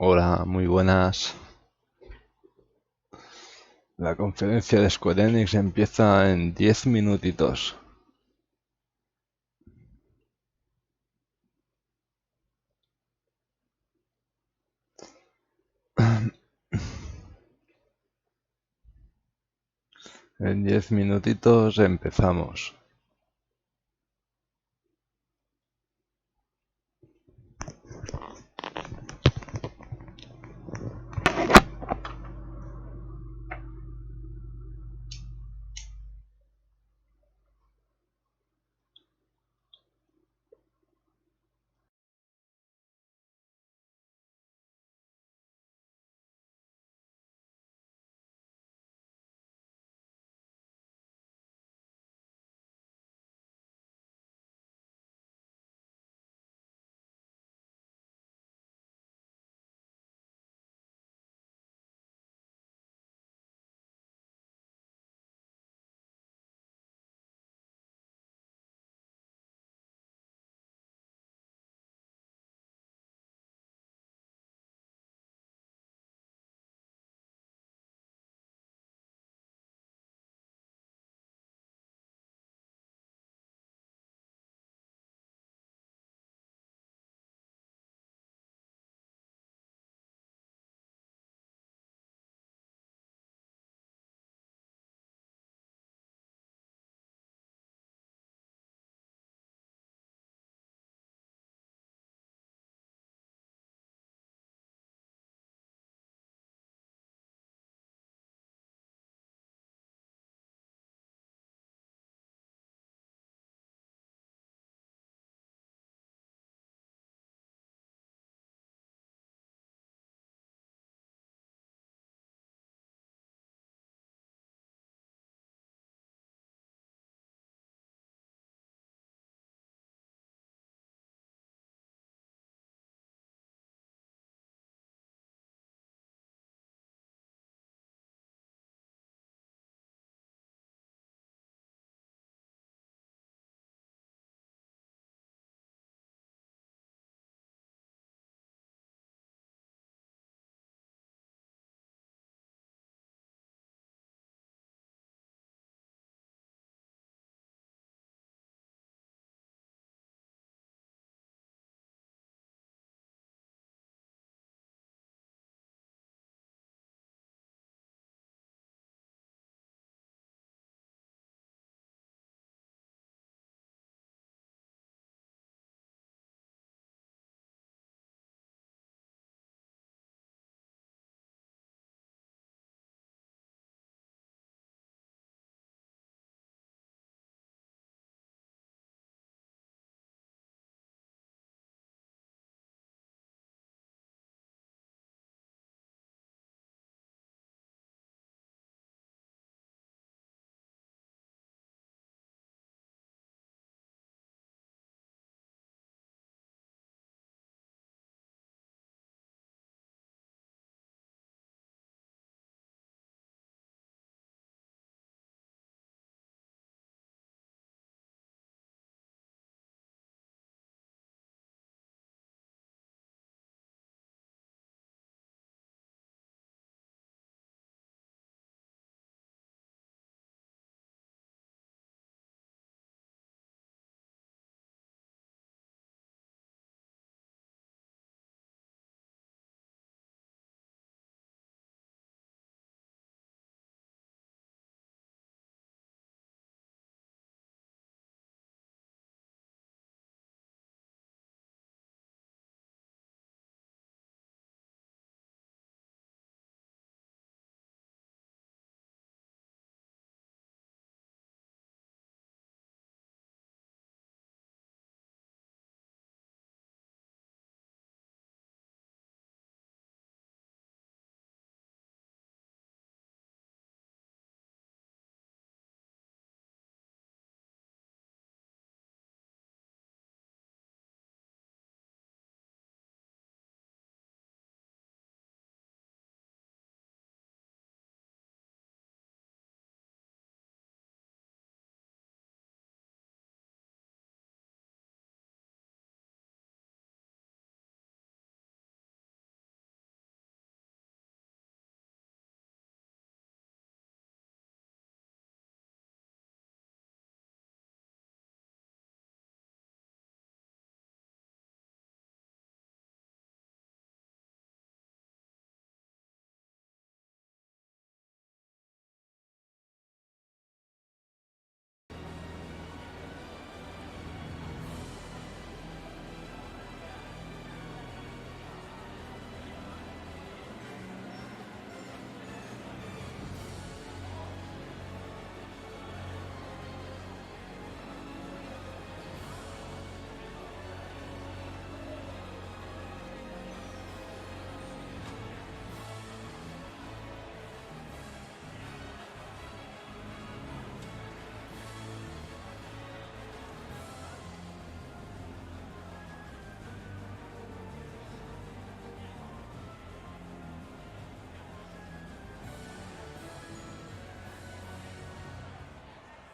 Hola, muy buenas. La conferencia de Square-Enix empieza en 10 minutitos. En 10 minutitos empezamos.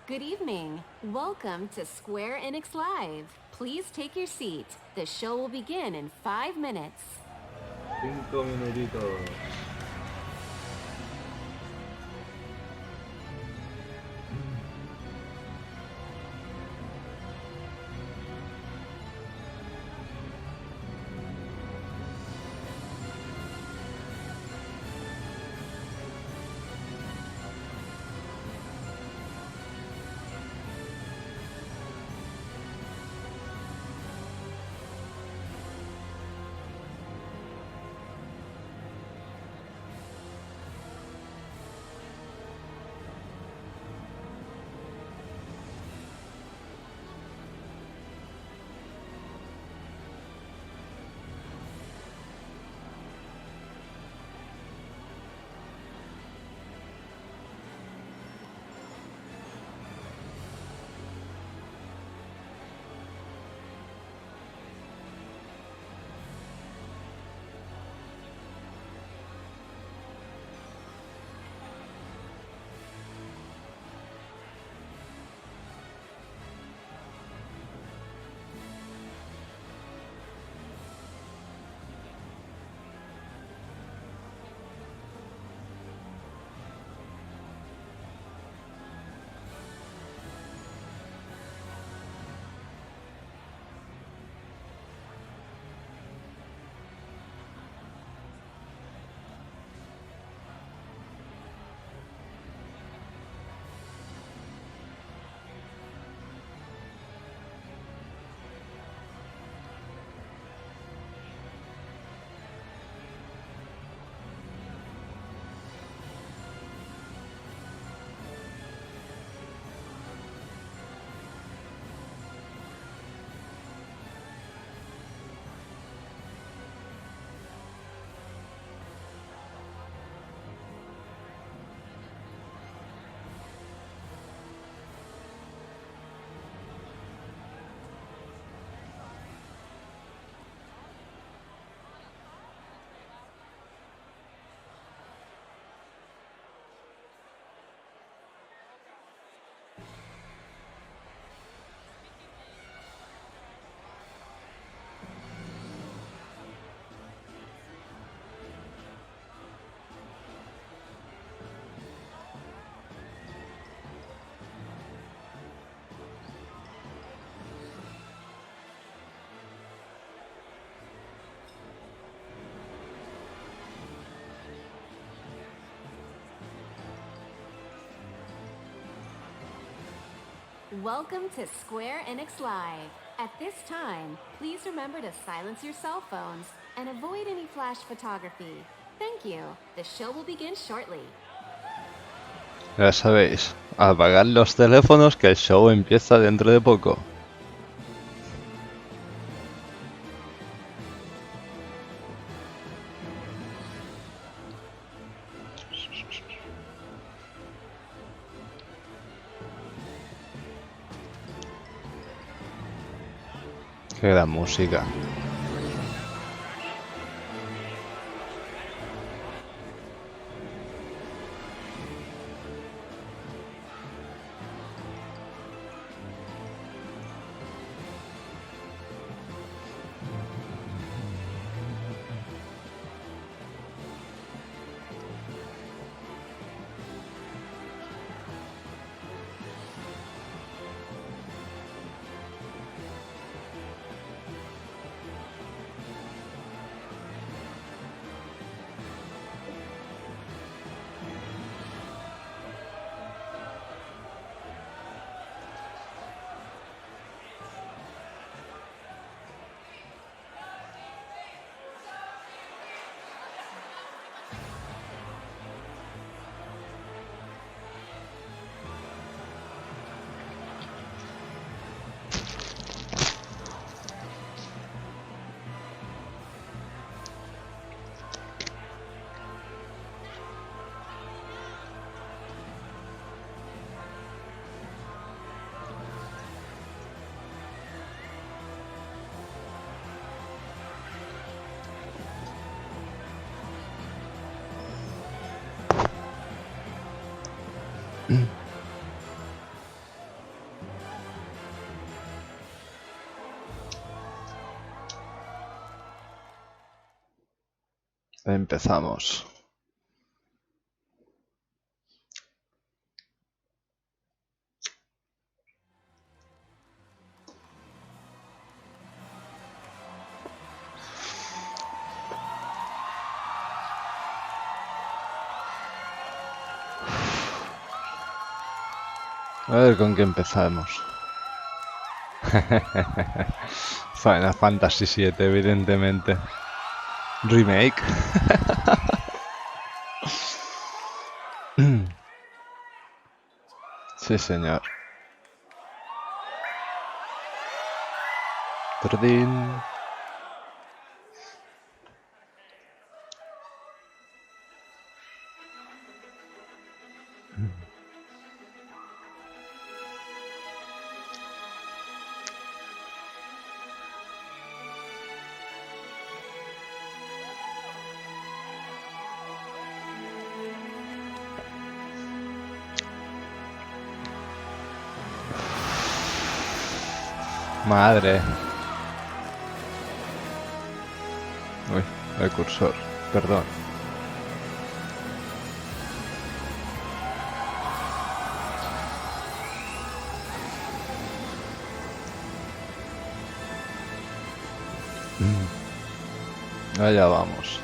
Good evening. Welcome to Square-Enix Live. Please take your seat. The show will begin in 5 minutes. 5 minutitos. Welcome to Square-Enix Live. At this time, please remember to silence your cell phones and avoid any flash photography. Thank you. The show will begin shortly. Ya sabéis, apagad los teléfonos que el show empieza dentro de poco. Qué gran música. Empezamos. A ver con qué empezamos. Final Fantasy VII, evidentemente. Remake. Sí, señor. Turdín. Madre. Uy, el cursor. Perdón. Allá vamos.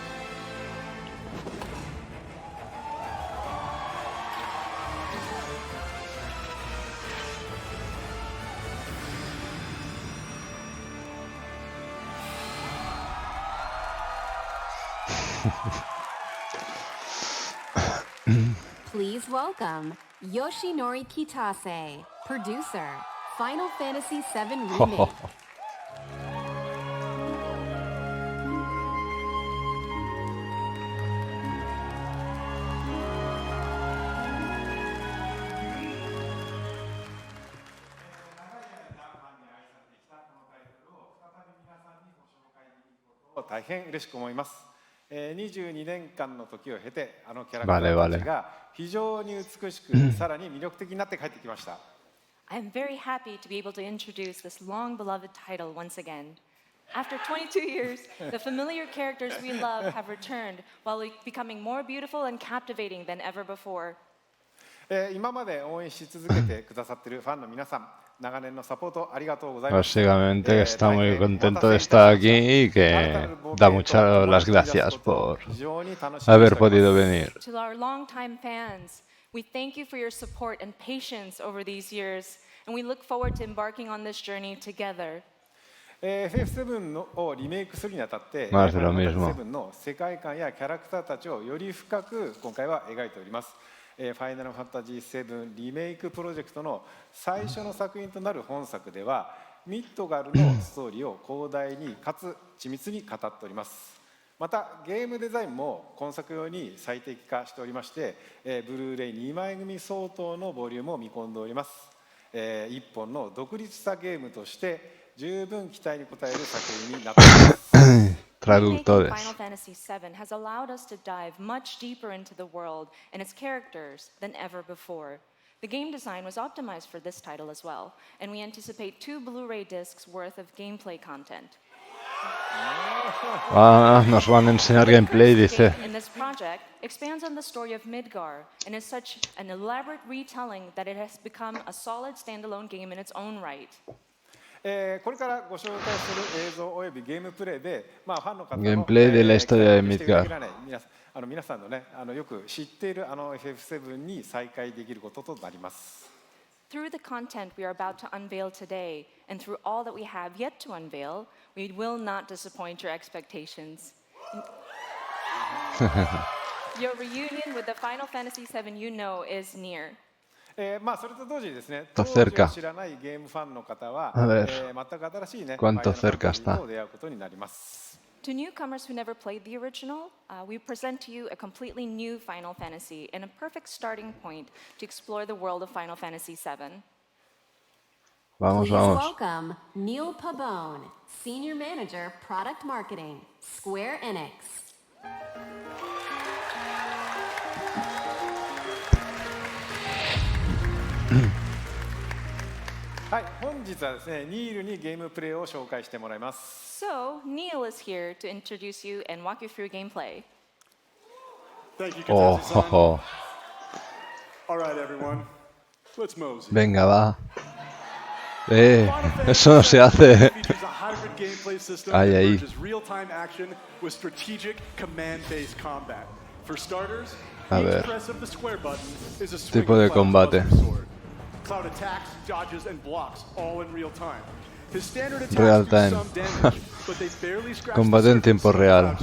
Please welcome Yoshinori Kitase, producer, Final Fantasy VII Remake.22年間の時を経て、あのキャラクターたちが非常に美しく、さらに魅力的になって帰ってきました。I am very happy to be able to introduce this long-beloved title once again. After 22 years, the familiar characters we love have returned while becoming more beautiful and captivating than ever before. 今まで応援し続けてくださっているファンの皆さん、長年のサポートありがとうございます。Básicamente está muy contento de estar aquí y que da muchas las gracias por haber podido venir. To our longtime fans, we thank you for your support and patience over these years, and we look forward to embarking on this journey together. FF7 をリメイクするにあたって、FF7 の世界観やキャラクターたちをより深く今回は描いております。ファイナルファンタジー7リメイクプロジェクトの最初の作品となる本作では、ミッドガルのストーリーを広大にかつ緻密に語っております。またゲームデザインも今作用に最適化しておりまして、ブルーレイ2枚組相当のボリュームを見込んでおります。一本の独立したゲームとして十分期待に応える作品になっています。Traductores. Final Fantasy VII has allowed us to dive much deeper into the world and its characters than ever before. The game design was optimized for this title as well, and we anticipate 2 Blu-ray discs worth of gameplay content. Nos van a enseñar gameplay, dice. In this project expands on the story of Midgar and is such an elaborate retelling that it has become a solid standalone game in its own right. これからご紹介する映像およびゲームプレイで、ファンの方のGameplay de la historia de Midgar. 皆さんのね、よく知っているFF7 に再会できることとなります。Through the content we are about to unveil today, and through all that we have yet to unveil, we will not disappoint your expectations. Your reunion with the Final Fantasy VII you know is near. それと同時にですね、当時を知らないゲームファンの方は、全く新しいね、ファイナルファンタジーと出会うことになります。To newcomers who never played the original, we present to you a completely new Final Fantasy and a perfect starting point to explore the world of Final Fantasy VII. Vamos, Please vamos. welcome Neil Pabone, Senior Manager, Product Marketing, Square-Enix. はい、本日はですね、ニールにゲームプレイを紹介してもらいます。So, Neil is here to introduce you and walk you through gameplay. Oh, oh, oh. Venga, va. Eso no se hace. Ahí, ahí. A ver. Tipo de combate. Real time. Combate en tiempo real.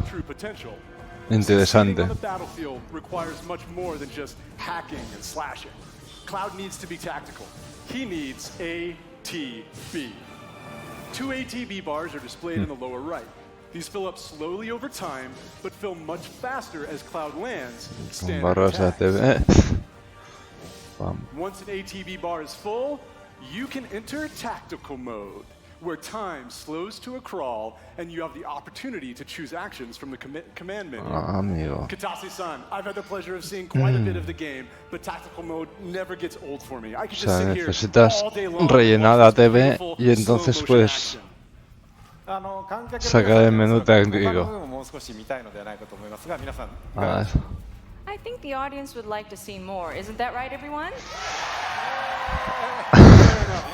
Interesante. Cloud needs to be tactical. He needs ATB. 2 ATB bars are displayed in the lower right. These fill up slowly over time, but fill much faster as Cloud lands. Con barras de ATB. Once an ATB bar is full, you can enter tactical mode, where time slows to a crawl, and you have the opportunity to choose actions from the command menu. Amigo. Katase-san, I've had the pleasure of seeing quite a bit of the game, but tactical mode never gets old for me. I can O just sea, sit here necesitas all day long rellenar watching this ATB beautiful y entonces slow motion puedes action. sacar el menú táctico. Ah, I think the audience would like to see more. Isn't that right, everyone?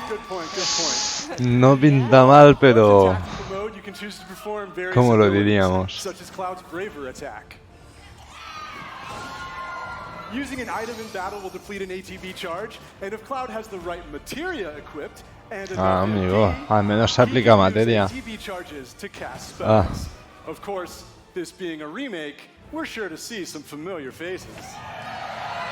Good point, good point. no pinta mal, pero Tactical mode, you can choose to perform various ¿cómo lo abilities, diríamos? such as Cloud's Braver attack. Using an item in battle will deplete an ATB charge, and if Cloud has the right materia equipped and enough amigo, MP, al menos se he aplica can use materia. ATB charges to cast Ah. spells. Of course, this being a remake, we're sure to see some familiar faces.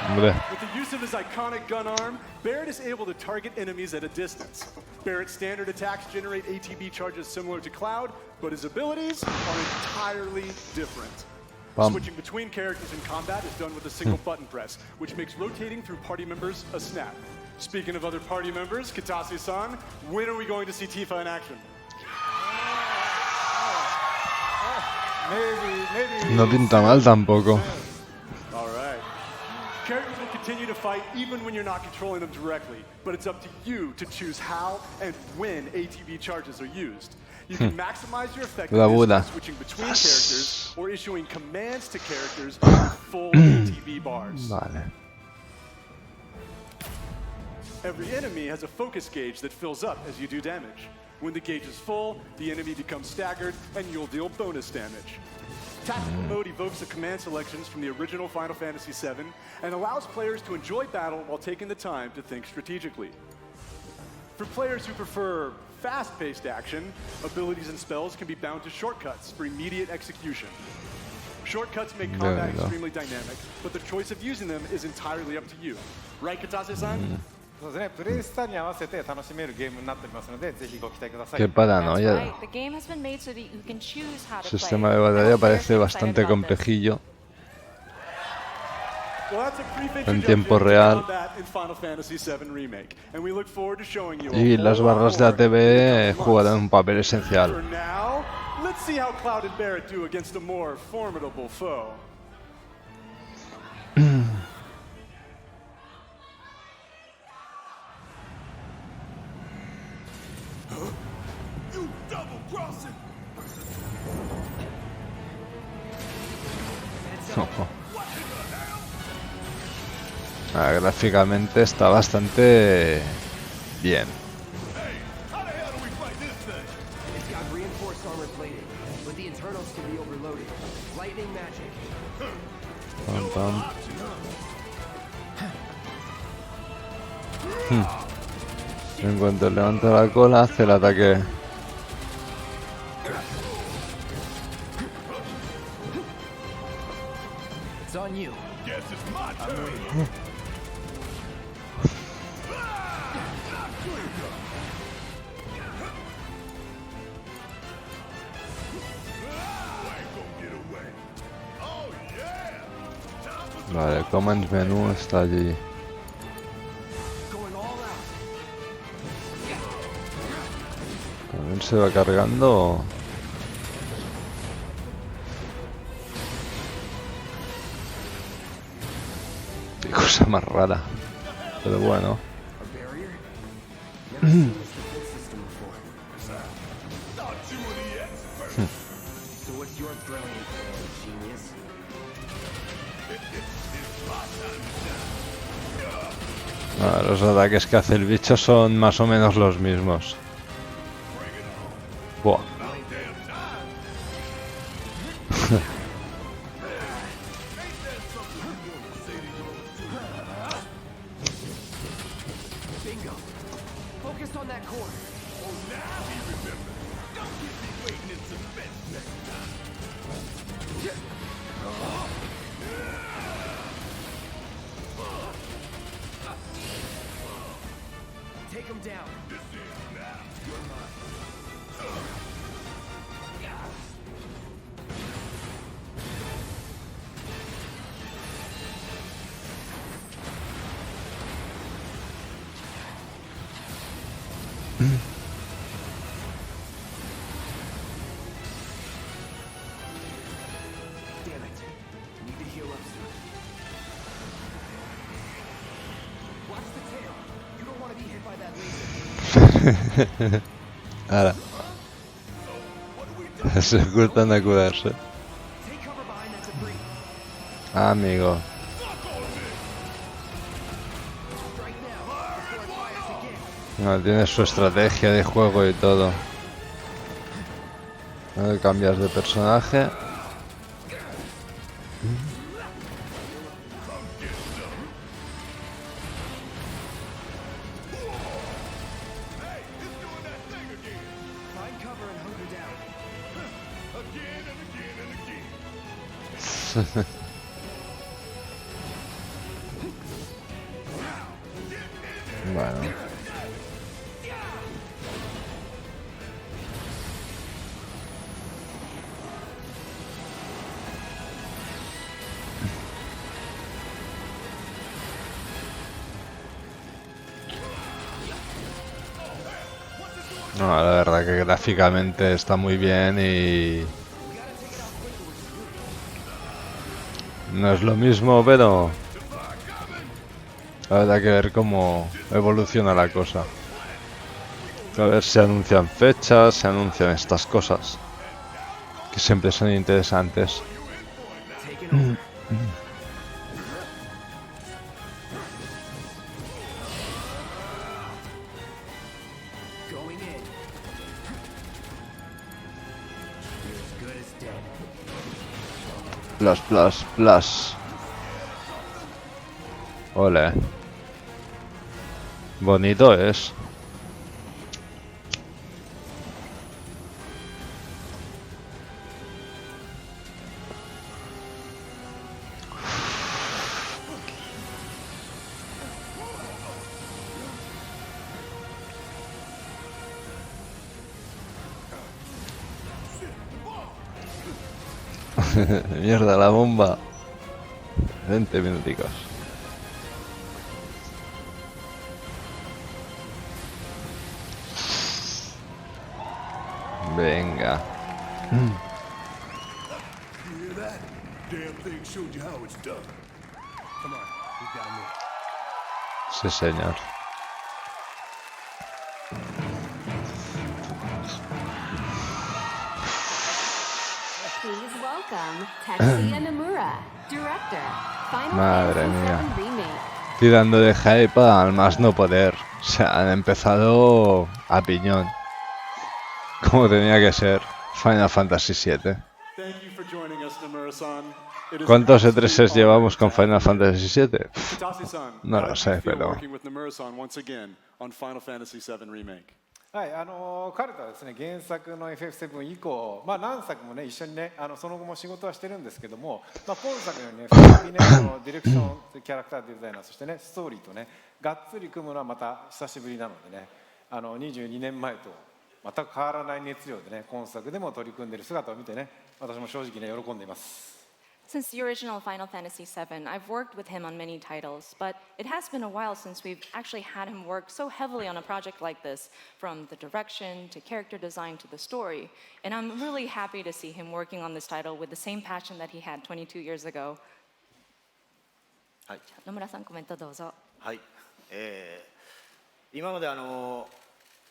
Hombre, With the use of his iconic gun arm, Barrett is able to target enemies at a distance. Barrett's standard attacks generate ATB charges similar to Cloud, but his abilities are entirely different. Bum. Switching between characters in combat is done with a single button press, which makes rotating through party members a snap. Speaking of other party members, Katase-san, when are we going to see Tifa in action? no pinta mal tampoco. All right. Characters will continue to fight even when you're not controlling them directly, but it's up to you to choose how and when ATB charges are used. You can maximize your La effectiveness Buda. by switching between characters or issuing commands to characters with full ATB bars. Vale. Every enemy has a focus gauge that fills up as you do damage. When the gauge is full, the enemy becomes staggered and you'll deal bonus damage. Tactical mode evokes the command selections from the original Final Fantasy VII and allows players to enjoy battle while taking the time to think strategically. For players who prefer fast-paced action, abilities and spells can be bound to shortcuts for immediate execution. Shortcuts make combat you go. extremely dynamic, but the choice of using them is entirely up to you. Right, Katase-san? そうですね、プレイスタイルに合わせて楽しめるゲームになっておりますので、ぜひご期待ください。 Qué That's paranoia. right. The game has been made so that you can choose how to El sistema play. de batalla I'm very parece excited bastante about this. complejillo. Well, that's a prefix En introduction tiempo to real. combat in Final Fantasy VII Remake, and we look forward to showing you a Y las whole lot barras de more in the ATB coming jugarán un months. papel For esencial. now, let's see how Cloud and Barrett do against a more formidable foe. You double crossing! Gráficamente está bastante bien. Hey, how the hell do we fight this thing? It's got reinforced armor plating, but the internals can be overloaded. Lightning magic. Pam, pam. En cuanto levanta la cola, hace el ataque. It's on you. Guess it's my turn. Vale, el command menú está allí. Going all out. También se va cargando. Qué cosa más rara. Pero bueno. A barrier? Never seen this defense system before. Thought you were the expert. So what's your brilliant plan, genius? It Los ataques que hace el bicho son más o menos los mismos. Buah. Bingo. Focused on that corner. Take him down. Damn it. Need to heal up soon. Watch the tail. You don't want to be hit by that laser. Ahora. Se ocultan de curarse. Take cover behind that debris. Amigo. Strike now before it fires again. No, tiene su estrategia de juego y todo. Cambias de personaje. Find cover and hunker down. Again and again and again. Bueno. No, la verdad que gráficamente está muy bien y no es lo mismo, pero habrá que ver cómo evoluciona la cosa. A ver si anuncian fechas, se anuncian estas cosas, que siempre son interesantes. Taking over. Going in. You're as good as dead. Plus, plus, plus. Ole. Bonito es. Mierda, la bomba. 20 minuticos. Venga. You hear that? Damn thing showed you how it's done. Come on, we've got to move. Sí, señor. Please welcome Tetsuya Nomura, director, Final Madre Fantasy mía. VII Remake. Tirando de hype al más no poder. O sea, han empezado a piñón. Como tenía que ser. Final Fantasy VII. Thank you for joining us, Nomura-san. It is ¿Cuántos an absolute E3s honor llevamos to con have you Final here. Fantasy VII? Kitase-san, No how lo did sé, you feel pero- working with Nomura-san once again on Final Fantasy VII Remake? はい、彼とはですね、原作の FF7 以降、何作もね、一緒にね、その後も仕事はしてるんですけども、今作のようにね、再びね、ディレクション、キャラクターデザイナー、そしてね、ストーリーとね、がっつり組むのはまた久しぶりなのでね、22年前と全く変わらない熱量でね、今作でも取り組んでいる姿を見てね、私も正直ね、喜んでいます。 Since the original Final Fantasy VII, I've worked with him on many titles, but it has been a while since we've actually had him work so heavily on a project like this, from the direction to character design to the story. And I'm really happy to see him working on this title with the same passion that he had 22 years ago. はい、野村さん、コメントどうぞ。はい、今まで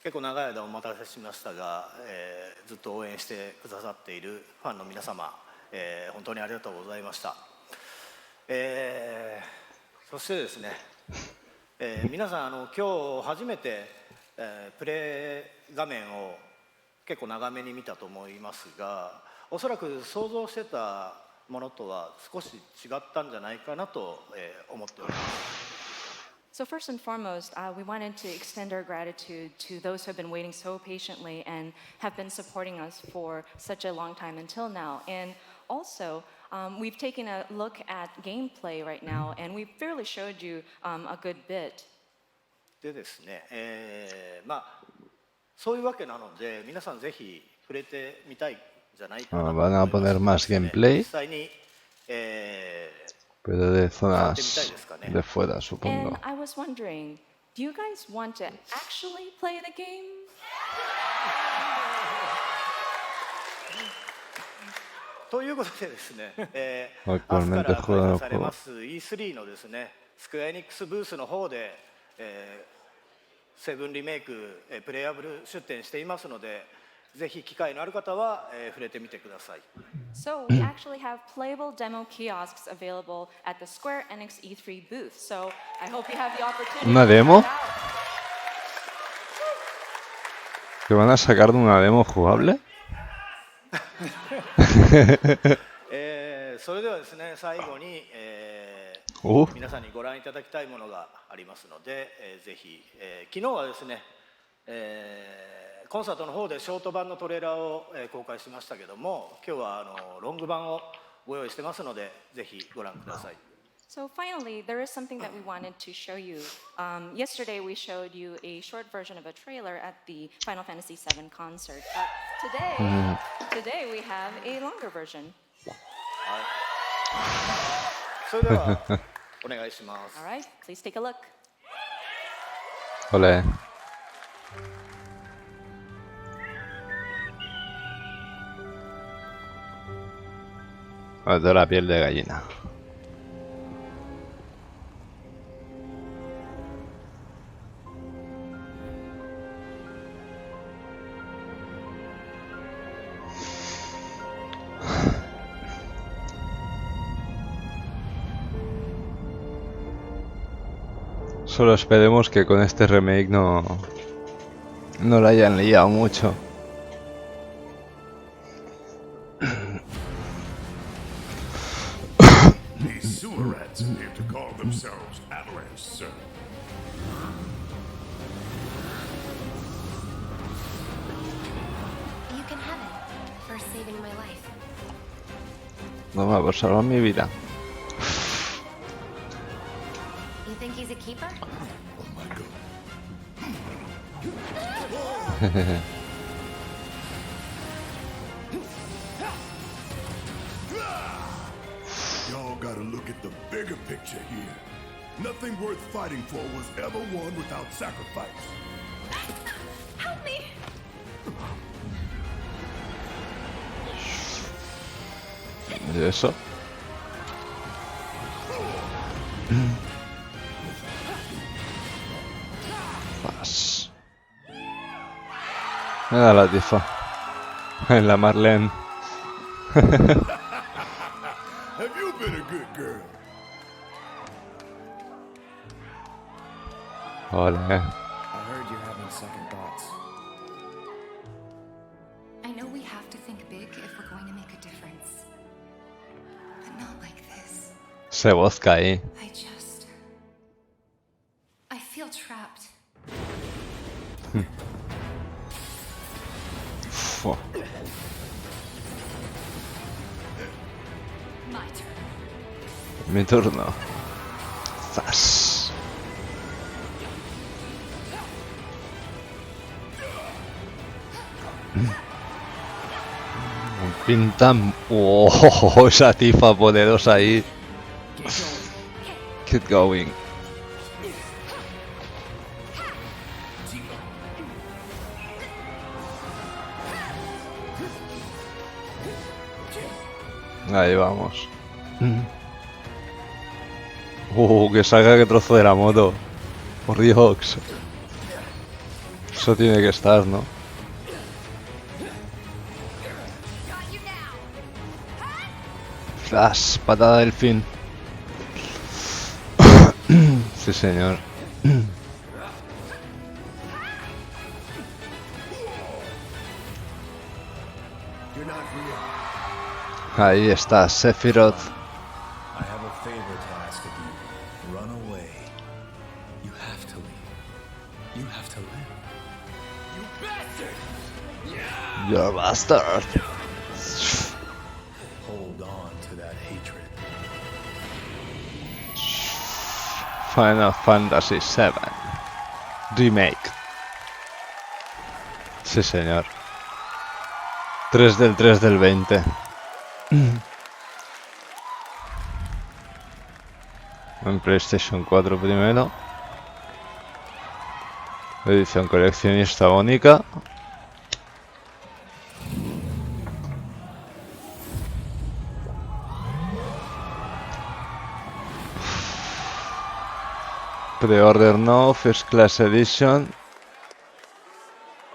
結構長い間お待たせしましたが、ずっと応援してくださっているファンの皆様、本当にありがとうございました。そしてですね、皆さん今日初めて、プレイ画面を結構長めに見たと思いますが、おそらく想像してたものとは少し違ったんじゃないかなと、思っております。So first and foremost, we wanted to extend our gratitude to those who have been waiting so patiently and have been supporting us for such a long time until now. And also, we've taken a look at gameplay right now, and we've fairly showed you a good bit. でですね、そういうわけなので、皆さんぜひ触れてみたいんじゃないかなと思います。Van a poner más gameplay, 実際に、pero de 触ってみ zonas たいですかね。 de fuera, supongo. And I was wondering, do you guys want to actually play the game? ということでですね、明日 Actualmente から開 juego 催 el され juego. ます E3 のですね、スクエアエニックスブースの方で、セブンリメイク、プレイアブル出展していますので、ぜひ機会のある方は、触れてみてください。So we actually have playable demo kiosks available at the Square-Enix E3 booth. So I hope you have the opportunity ¿Una to check demo? it out. ¿Que van a sacar de una demo jugable? それではですね、最後に、皆さんにご覧いただきたいものがありますので、ぜひ、昨日はですね、コンサートの方でショート版のトレーラーを、公開しましたけども、今日はロング版をご用意してますので、ぜひご覧ください。So finally, there is something that we wanted to show you. Yesterday, we showed you a short version of a trailer at the Final Fantasy VII concert. But today we have a longer version. それではお願いします。All right, please take a look. Ole. Me doy la piel de gallina. Solo esperemos que con este remake no la hayan liado mucho. These sewer rats appear to call themselves Avalanche, sir. You can have it for saving my life. No me por salvar mi vida. You think he's a keeper? Oh my god. Y'all gotta look at the bigger picture here. Nothing worth fighting for was ever won without sacrifice. Help me! ¿Y eso? Vas. Mira la tifa. En la Marlene. Have you been a good girl? Ole. I heard you're having second thoughts. I know we have to think big if we're going to make a difference. But not like this. Se vodka ahí. I feel trapped. Fua. My turn. Mi turno. Zas. Pintan. Oh, esa tifa poderosa ahí. Keep going. Ahí vamos. Que salga que trozo de la moto. Por Dios. Eso tiene que estar, ¿no? Flash, patada del fin. Sí, señor. You're not real. Ahí está Sephiroth. I have a favor to ask of you. Run away. You have to leave. You have to live. You're a bastard. Hold on to that hatred. Final Fantasy VII Remake. Sí, señor. 3 del 3 del 20. En PlayStation 4 primero. Edición coleccionista única. Pre-order no, First Class Edition.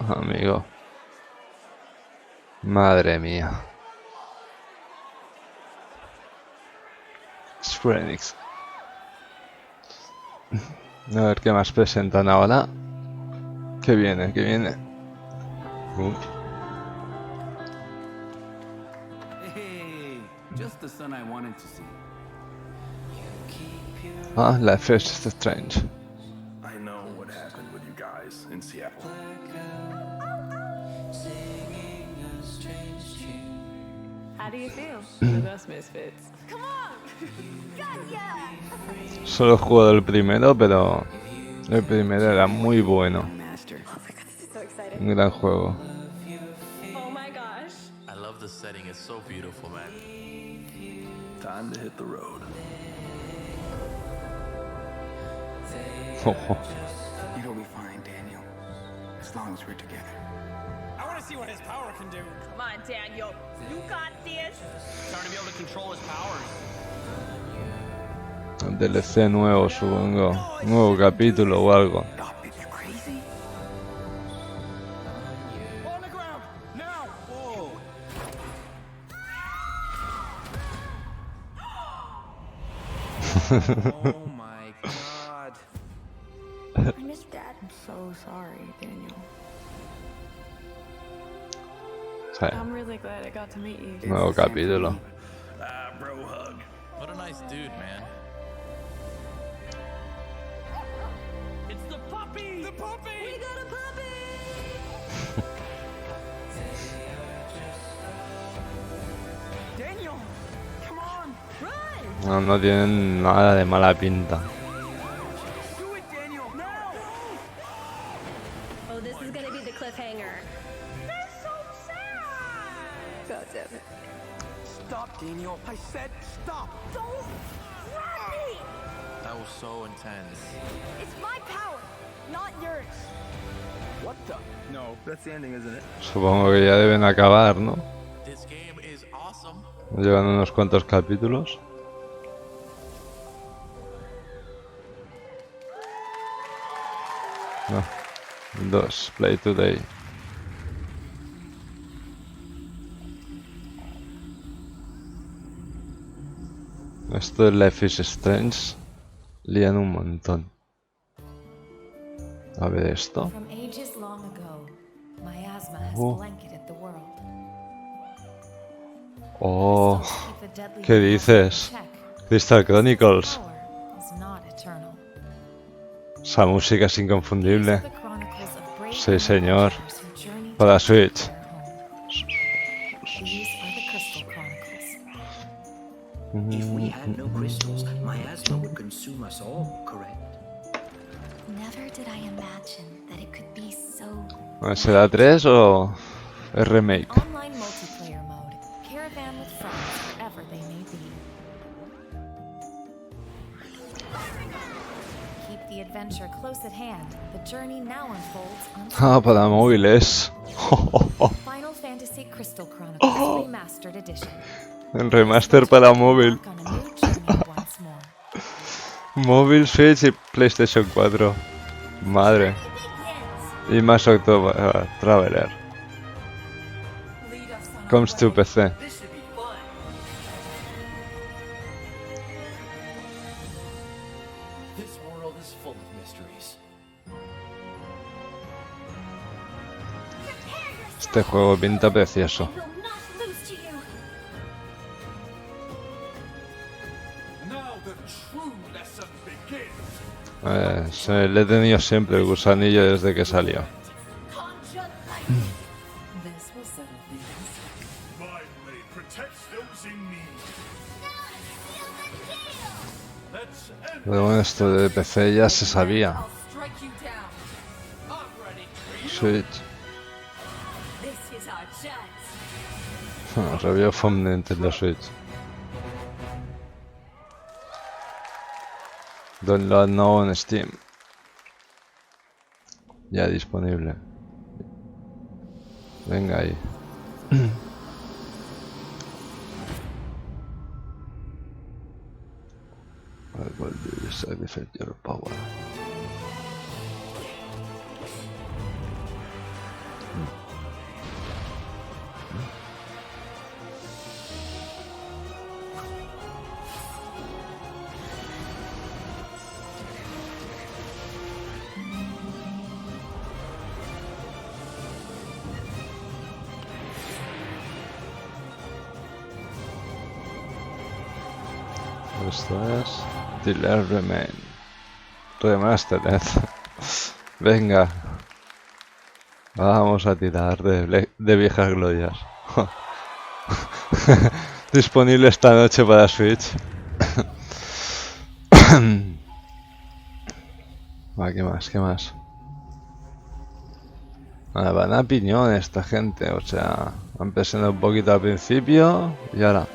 Amigo. Madre mía. Square-Enix. A ver qué más presentan ahora. ¿Qué viene? ¿Qué viene? Hey, just the son I wanted to see. Ah, Life is Strange. I know what happened with you guys in Seattle. How do you feel? With us misfits. Solo he jugado el primero, pero el primero era muy bueno. Un gran juego. Oh my gosh. I love the setting. It's so beautiful, man. Time to hit the road. You'll be fine, Daniel. As long as we're together. I want to see what his power can do. Come on, Daniel. You got this. Trying to be able to control his powers. Un DLC nuevo, supongo. Nuevo capítulo o algo. On the ground now. Whoa. Oh my god. I miss Dad. I'm so sorry, Daniel. Sí. I'm really glad I got to meet you. Nuevo capítulo. Bro hug. What a nice dude, man. It's the puppy. The puppy. We got a puppy. Daniel, come on, run! No, no tienen nada de mala pinta. Do it, Daniel, now! Oh, this is gonna be the cliffhanger. They're so sad. God damn it. Stop, Daniel. I said stop. Don't grab me. That was so intense. It's my power, not yours. What the? No, that's the ending, isn't it? Supongo que ya deben acabar, ¿no? This game is awesome. Llevan unos cuantos capítulos. No. 2. Play Today. Esto de Life is Strange lían un montón. A ver esto. From ages long ago, miasma has Oh. blanketed the world. Oh, Keep the deadly ¿qué dices? Crystal Chronicles. power is not eternal. Esa música es inconfundible. The chronicles of brave Sí, señor. adventurers who journeyed Para to Switch. their home. These are the Crystal Chronicles. If we had no crystals, miasma would consume us all, correct? Never did I imagine that it could be so. ¿Será 3 o es remake? Online multiplayer mode. Caravan with friends wherever they may be. Keep the adventure close at hand. The journey now unfolds on Ah, para móviles. Final Fantasy Crystal Chronicles Remastered Edition. El remaster para móvil. On a new journey once more. Móvil, Switch y PlayStation 4. Madre. Y más October Traveler. Comes to PC. This world is full of mysteries. Este juego pinta precioso. Le he tenido siempre el gusanillo desde que salió. Pero bueno, esto de PC ya se sabía. Switch. Review from Nintendo Switch. Download now en Steam. Ya disponible. Venga ahí. I will defend your power. Esto es Dealer Remastered. Venga, vamos a tirar de viejas glorias. Disponible esta noche para Switch. ¿Qué más? ¿Qué más? Van a piñón esta gente, o sea, empezando un poquito al principio y ahora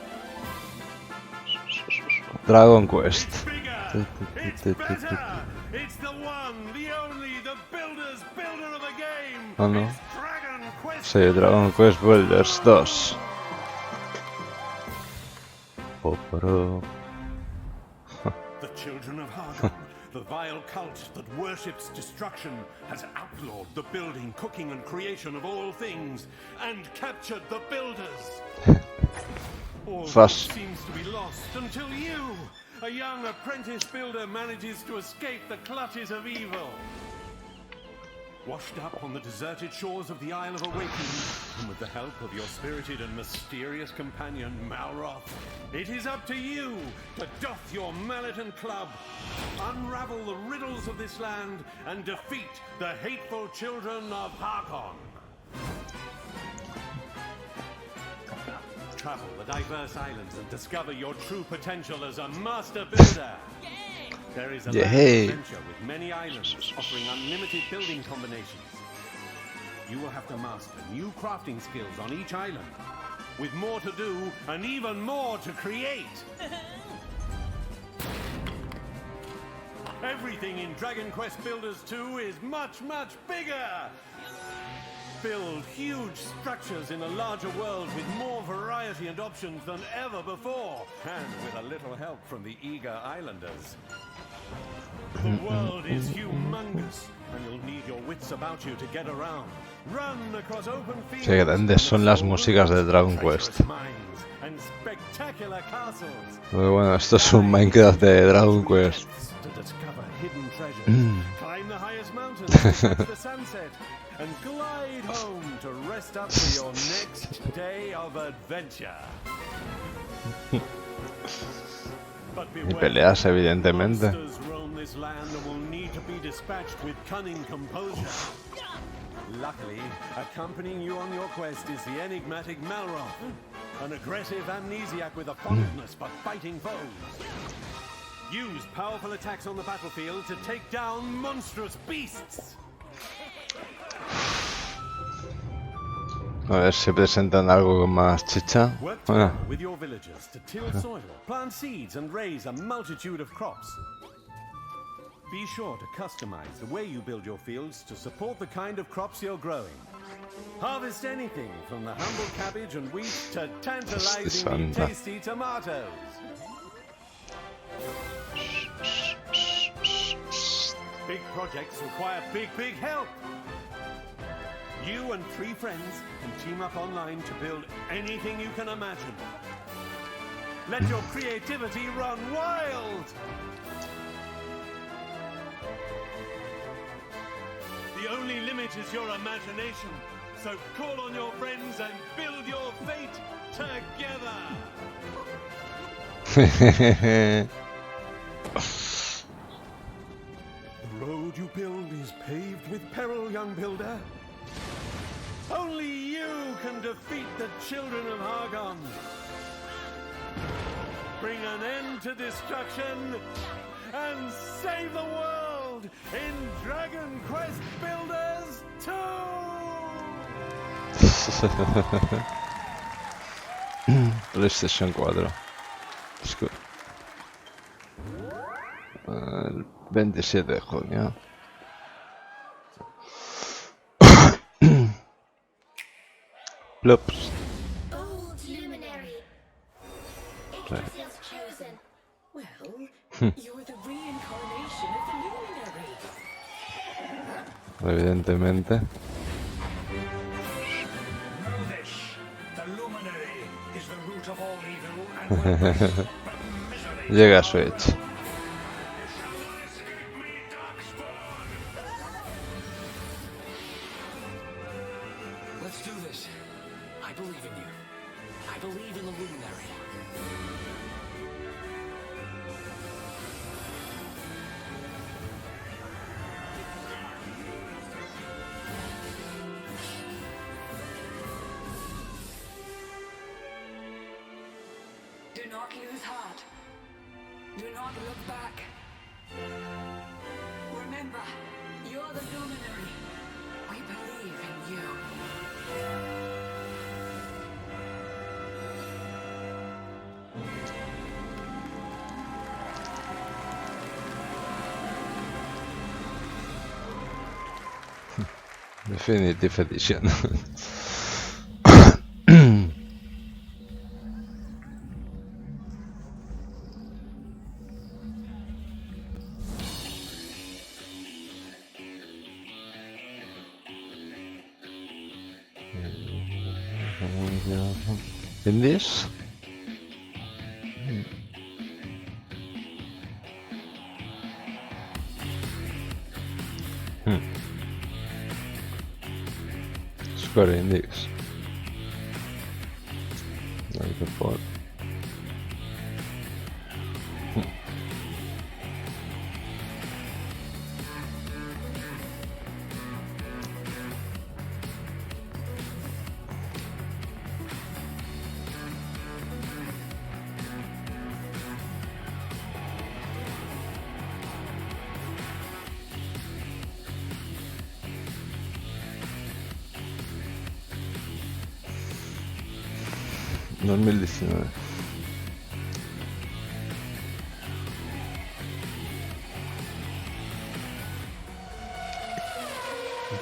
Dragon Quest. Oh no. Sí, Dragon Quest Builders 2. The children of Hargon, the vile cult that worships destruction, has outlawed the building, cooking, and creation of all things, and captured the builders. All seems to be lost until you, a young apprentice builder, manages to escape the clutches of evil. Washed up on the deserted shores of the Isle of Awakening, and with the help of your spirited and mysterious companion, Malroth, it is up to you to doff your mallet and club, unravel the riddles of this land, and defeat the hateful children of Harkon. Travel the diverse islands and discover your true potential as a master builder. There is a land adventure with many islands offering unlimited building combinations. You will have to master new crafting skills on each island, with more to do and even more to create. Everything in Dragon Quest Builders 2 is much, much bigger! Build huge structures in a larger world with more variety and options than ever before, and with a little help from the eager islanders. The world is humongous, and you'll need your wits about you to get around. Run across open fields. Qué grandes son las músicas de Dragon Quest. And spectacular castles. Muy bueno, esto es un Minecraft de Dragon Quest. To discover hidden treasures, climb the highest mountains to catch the sunset, and glide home to rest up for your next day of adventure. Y peleas, evidentemente. Monsters roam this land and will need to be dispatched with cunning composure. Luckily, accompanying you on your quest is the enigmatic Malroth, an aggressive amnesiac with a fondness for fighting foes. Use powerful attacks on the battlefield to take down monstrous beasts. A ver si presentan algo con más chicha. Bueno. With your villagers to till soil, plant seeds, and raise a multitude of crops. Be sure to customize the way you build your fields to support the kind of crops you're growing. Harvest anything from the humble cabbage and wheat to tantalizingly tasty tomatoes. Big projects require big help. You and 3 friends can team up online to build anything you can imagine. Let your creativity run wild! limit is your imagination. So call on your friends and build your fate together. The road you build is paved with peril, young builder. Only you can defeat the children of Hargon. Bring an end to destruction and save the world in Dragon Quest Builders 2! PlayStation 4. El 27 de junio. Plops. Old luminary. Yggdrasil's chosen. Well, you're the reincarnation of the luminary. Evidentemente. Llega a Switch. Let's do this. I believe in you. I believe in the luminary. Do not lose heart. Do not look back. Remember, you're the luminary. We believe in you. Definitive Edition. In this? Square-Enix. Like the pod.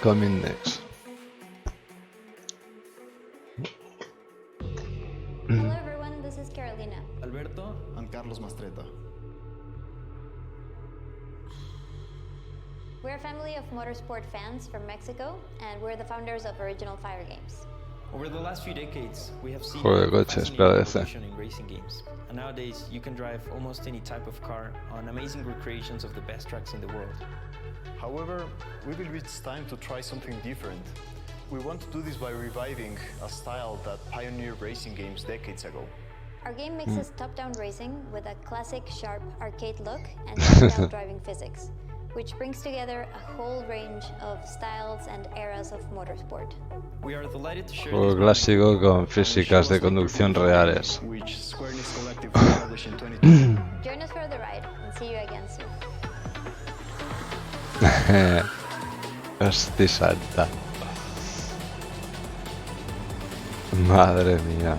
Coming next. Hello everyone, this is Carolina. Alberto and Carlos Mastreta. We're a family of motorsport fans from Mexico, and we're the founders of Original Fire Games. Over the last few decades, we have seen Juego de a coches, fascinating parece. evolution in racing games. And nowadays, you can drive almost any type of car on amazing recreations of the best tracks in the world. However, we believe it's time to try something different. We want to do this by reviving a style that pioneered racing games decades ago. Our game mixes top-down racing with a classic, sharp arcade look and top-down driving physics, which brings together a whole range of styles and eras of motorsport. We are delighted to share Juego this clásico con físicas de conducción reales. Which Square-Enix Collective established in 2020. Join us for the ride and see you again soon. Hostia santa. Madre mía.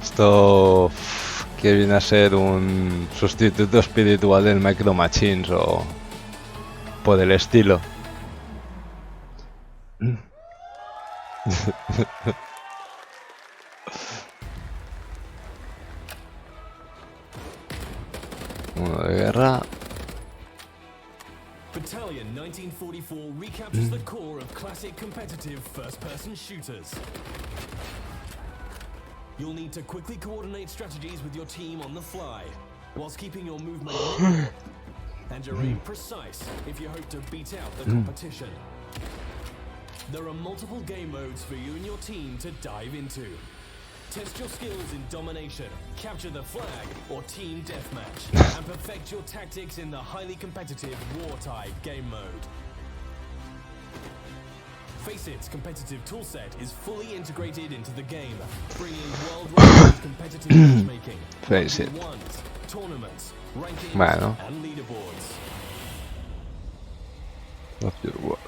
Esto que viene a ser un sustituto espiritual del Micro Machines o por el estilo. Uno de guerra. Battalion 1944 recaptures the core of classic competitive first-person shooters. You'll need to quickly coordinate strategies with your team on the fly. whilst keeping your movement nimble and your aim precise if you hope to beat out the competition. There are multiple game modes for you and your team to dive into. Test your skills in domination, capture the flag, or team deathmatch, and perfect your tactics in the highly competitive Wartide game mode. Face It's competitive toolset is fully integrated into the game, bringing world-renowned competitive matchmaking, Face It. ones, tournaments, rankings, Bueno. and leaderboards. Of your work.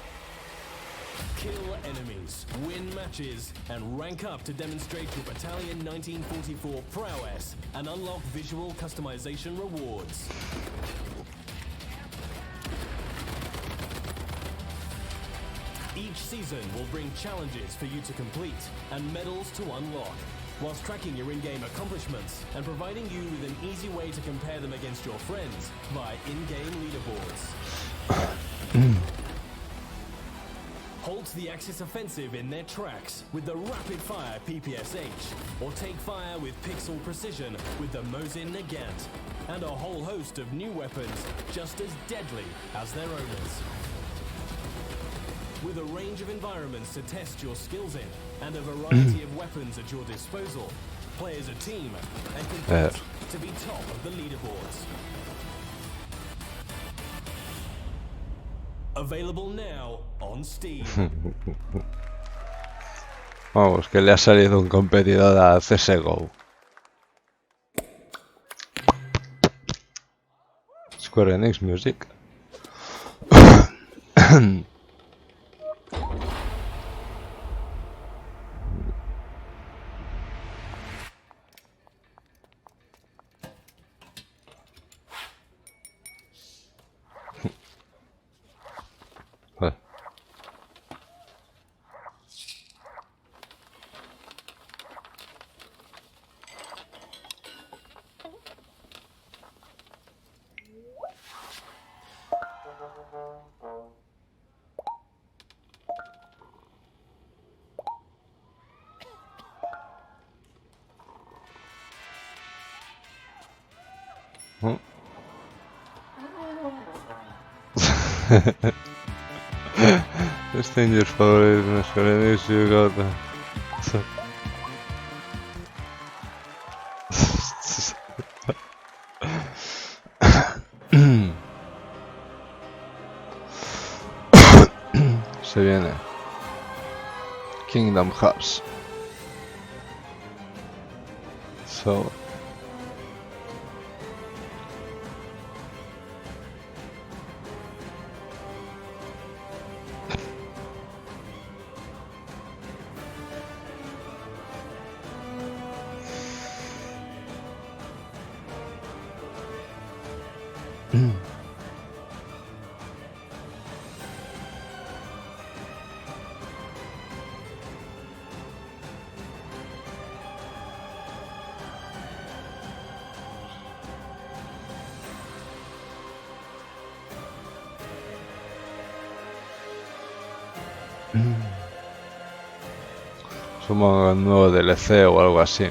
Kill enemies, win matches, and rank up to demonstrate your Battalion 1944 prowess and unlock visual customization rewards. Each season will bring challenges for you to complete and medals to unlock, whilst tracking your in-game accomplishments and providing you with an easy way to compare them against your friends via in-game leaderboards. Halt the Axis offensive in their tracks with the rapid-fire PPSH, or take fire with pixel precision with the Mosin Nagant, and a whole host of new weapons just as deadly as their owners. With a range of environments to test your skills in, and a variety of weapons at your disposal, play as a team and compete to be top of the leaderboards. Available now on Steam. Vamos, que le ha salido un competidor a CSGO. Square-Enix Music. Extend your favorite in Square-Enix, you got Se viene Kingdom Hearts. So supongo un nuevo DLC o algo así.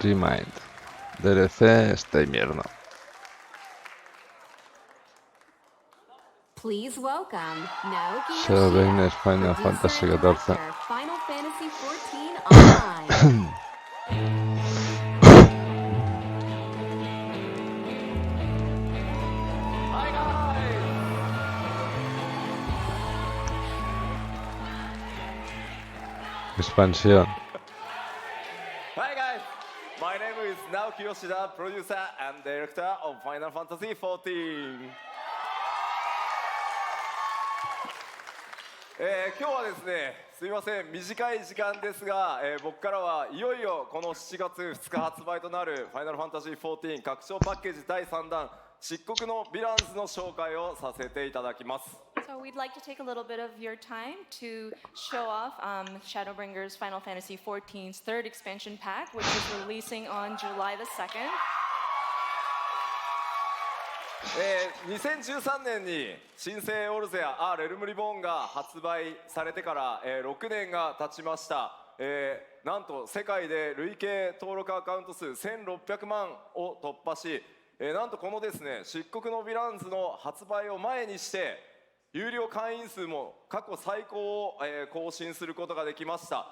Remind. DLC este invierno. Please welcome Naoki Square-Enix Yoshida, Final Fantasy XIV. Final Fantasy XIV Online. Expansión. Hi guys, my name is Naoki Yoshida, producer and director of Final Fantasy XIV. 今日はですね、すみません、短い時間ですが、僕からはいよいよこの7月2日発売となるファイナルファンタジー14拡張パッケージ第3弾漆黒のヴィランズの紹介をさせていただきます。So we'd like to take a little bit of your time to show off Shadowbringers Final Fantasy XIV's third expansion pack, which is releasing on July the 2nd. 2013年に新生オルゼアレルムリボーンが発売されてから、6年が経ちました。なんと世界で累計登録アカウント数1600万を突破し、なんとこのですね漆黒のヴィランズの発売を前にして有料会員数も過去最高を、更新することができました。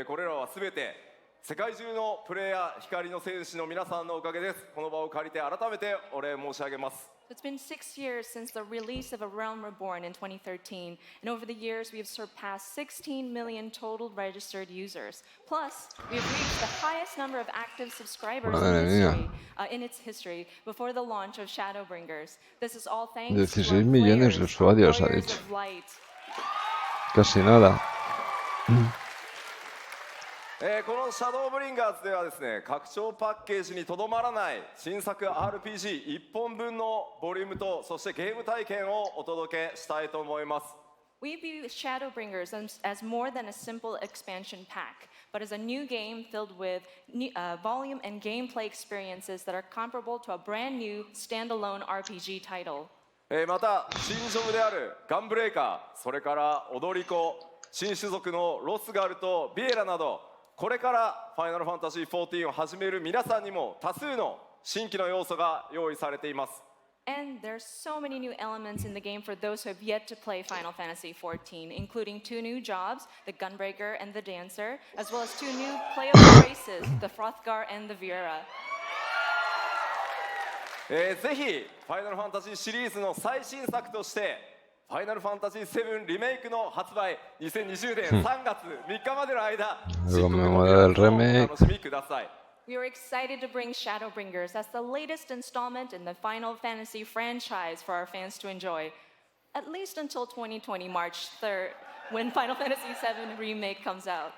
これらは全て世界中のプレイヤー光の戦士の皆さんのおかげです。この場を借りて改めてお礼申し上げます。It's been 6 years since the release of A Realm Reborn in 2013, and over the years we have surpassed 16 million total registered users. Plus, we have reached the highest number of active subscribers in its history before the launch of Shadowbringers. This is all thanks to 16 millones de usuarios, ha dicho. Casi nada. このシャドーブリンガーズではですね、拡張パッケージにとどまらない新作 RPG1 本分のボリュームとそしてゲーム体験をお届けしたいと思います。We view Shadowbringers as more than a simple expansion pack, but as a new game filled with volume and gameplay experiences that are comparable to a brand new standalone RPG title. また新ジョブであるガンブレーカー、それから踊り子、新種族のロスガルとビエラなど、これからファイナルファンタジー14を始める皆さんにも多数の新規の要素が用意されています。And there's so many new elements in the game for those who have yet to play Final Fantasy XIV, including 2 new jobs, the Gunbreaker and the Dancer, as well as 2 new playable races, the Frothgar and the Viera. ぜひファイナルファンタジーシリーズの最新作としてファイナルファンタジー7リメイクの発売2020年3月3日までの間、漆黒のヴィランズをお楽しみください。We are excited to bring Shadowbringers as the latest installment in the Final Fantasy franchise for our fans to enjoy, at least until 2020 March 3rd, when Final Fantasy VII Remake comes out.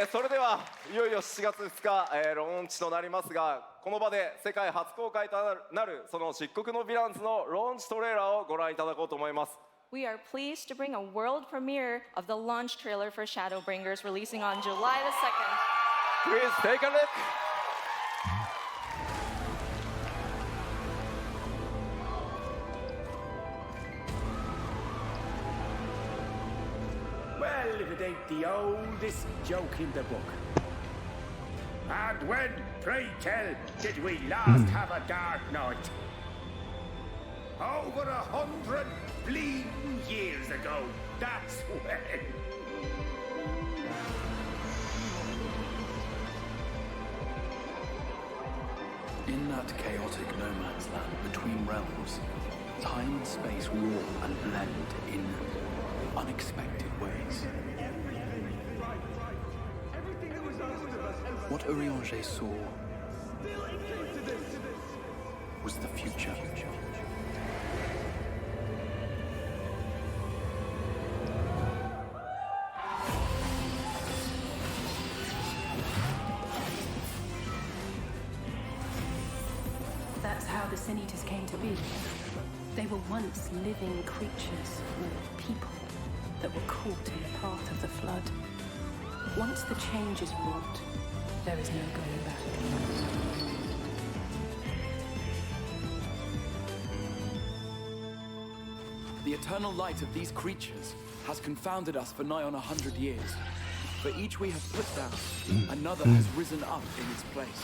それではいよいよ7月2日、ローンチとなりますが、この場で世界初公開となるその漆黒のヴィランズのローンチトレーラーをご覧いただこうと思います。We are pleased to bring a world premiere of the launch trailer for Shadowbringers releasing on July the 2nd. Please take a look. Well, if it ain't the oldest joke in the book. And when, pray tell, did we last have a dark night? Over 100 bleeding years ago, that's when. In that chaotic no man's land between realms, time and space warp and blend in unexpected ways. What Urianger saw was the future. That's how the Sin Eaters came to be. They were once living creatures, or people, that were caught in the path of the flood. Once the change is wrought, there is no going back. The eternal light of these creatures has confounded us for nigh on 100 years. For each we have put down, another has risen up in its place,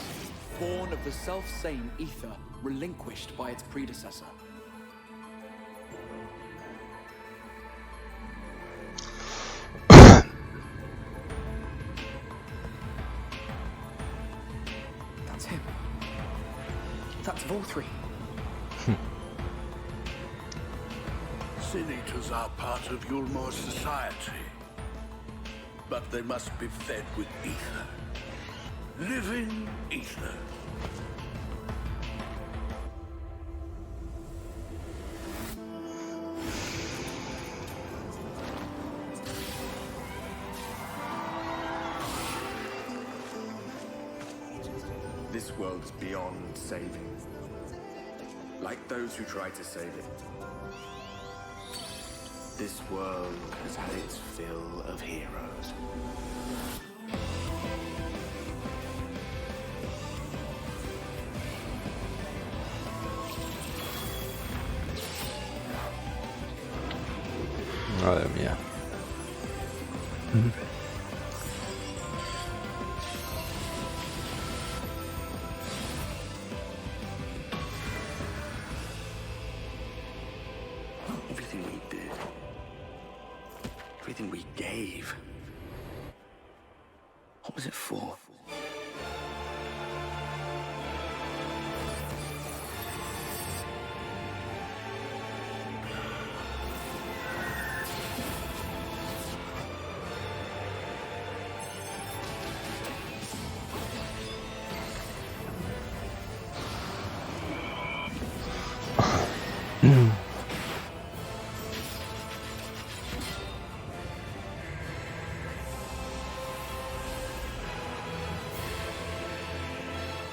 born of the self-same ether relinquished by its predecessor. That's him. That's Volthree. Sin Eaters are part of Yulmor's society, but they must be fed with ether. Living ether. This world is beyond saving. Like those who try to save it. This world has had its fill of heroes. Madre mía. Everything we did, everything we gave, what was it for?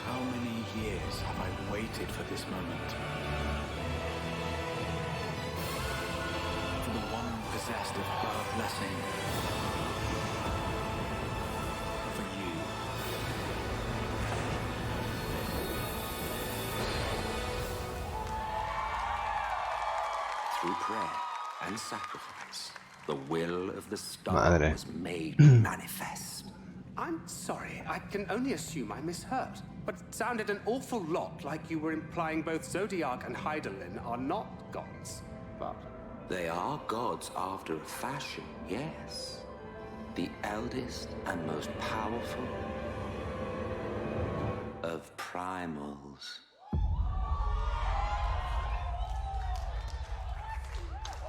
How many years have I waited for this moment? For the one possessed of her blessing. For you. Through prayer and sacrifice, the will of the star Madre. was made manifest. I'm sorry, I can only assume I misheard. But it sounded an awful lot like you were implying both Zodiac and Hydaelyn are not gods. But They are gods after a fashion, yes. The eldest and most powerful of primals.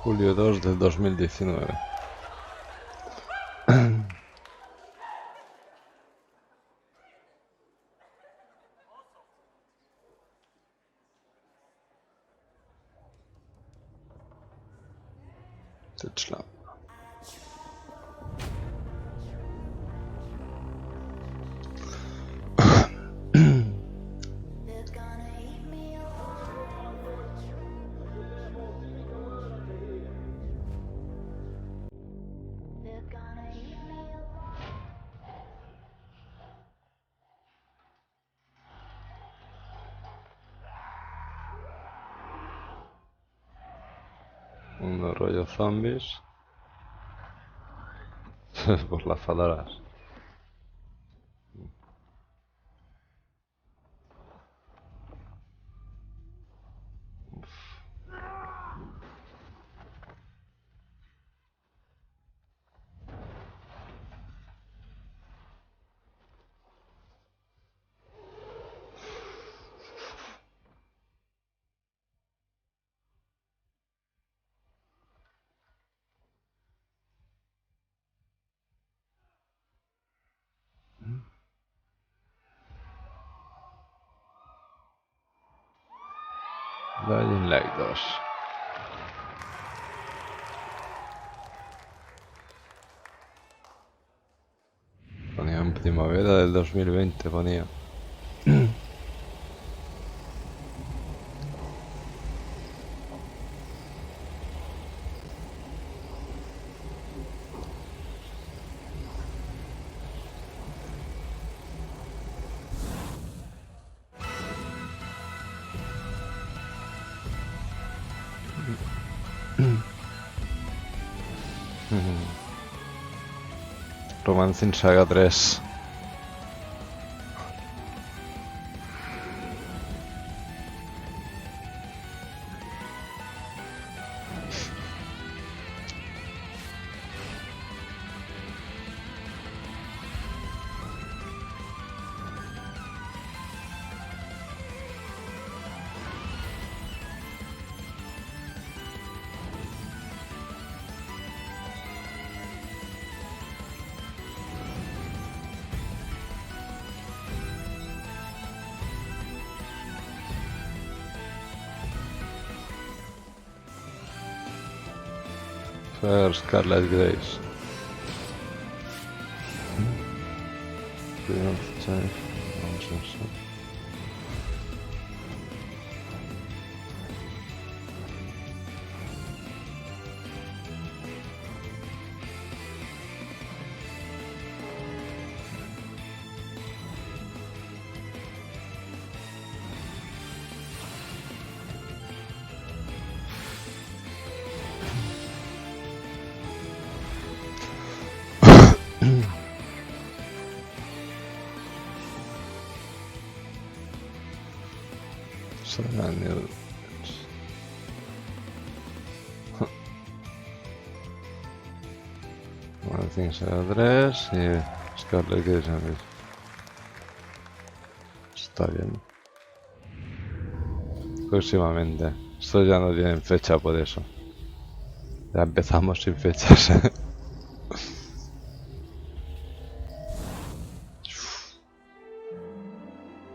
Julio 2 del 2019. Touchdown. Unos rollos zombies por las falaras. Dying Light 2. Ponía en primavera del 2020, ponía. Romancing Saga 3. Fair Scarlet Grace. Nonsense. Conferencia E3 y Square-Enix. Está bien. Próximamente. Estos ya no tienen fecha por eso. Ya empezamos sin fechas.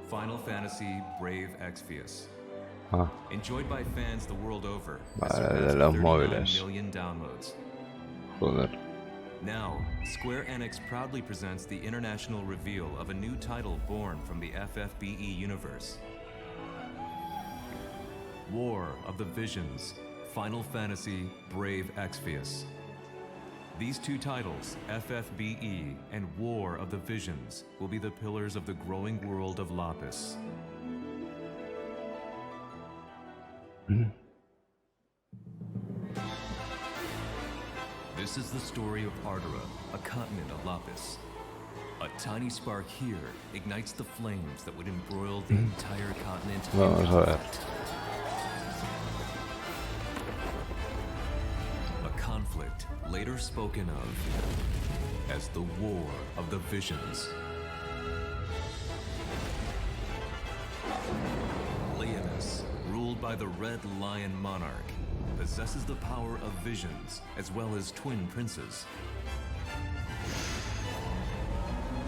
Final Fantasy Brave Exvius. Ah. Enjoyed by fans the world over. Vale, de los móviles. Million downloads. Joder. Now, Square-Enix proudly presents the international reveal of a new title born from the FFBE universe. War of the Visions, Final Fantasy Brave Exvius. These two titles, FFBE and War of the Visions, will be the pillars of the growing world of Lapis. This is the story of Ardora, a continent of Lapis. A tiny spark here ignites the flames that would embroil the entire continent. Vamos a ver. A conflict later spoken of as the War of the Visions. Leonis, ruled by the Red Lion Monarch, possesses the power of visions as well as twin princes.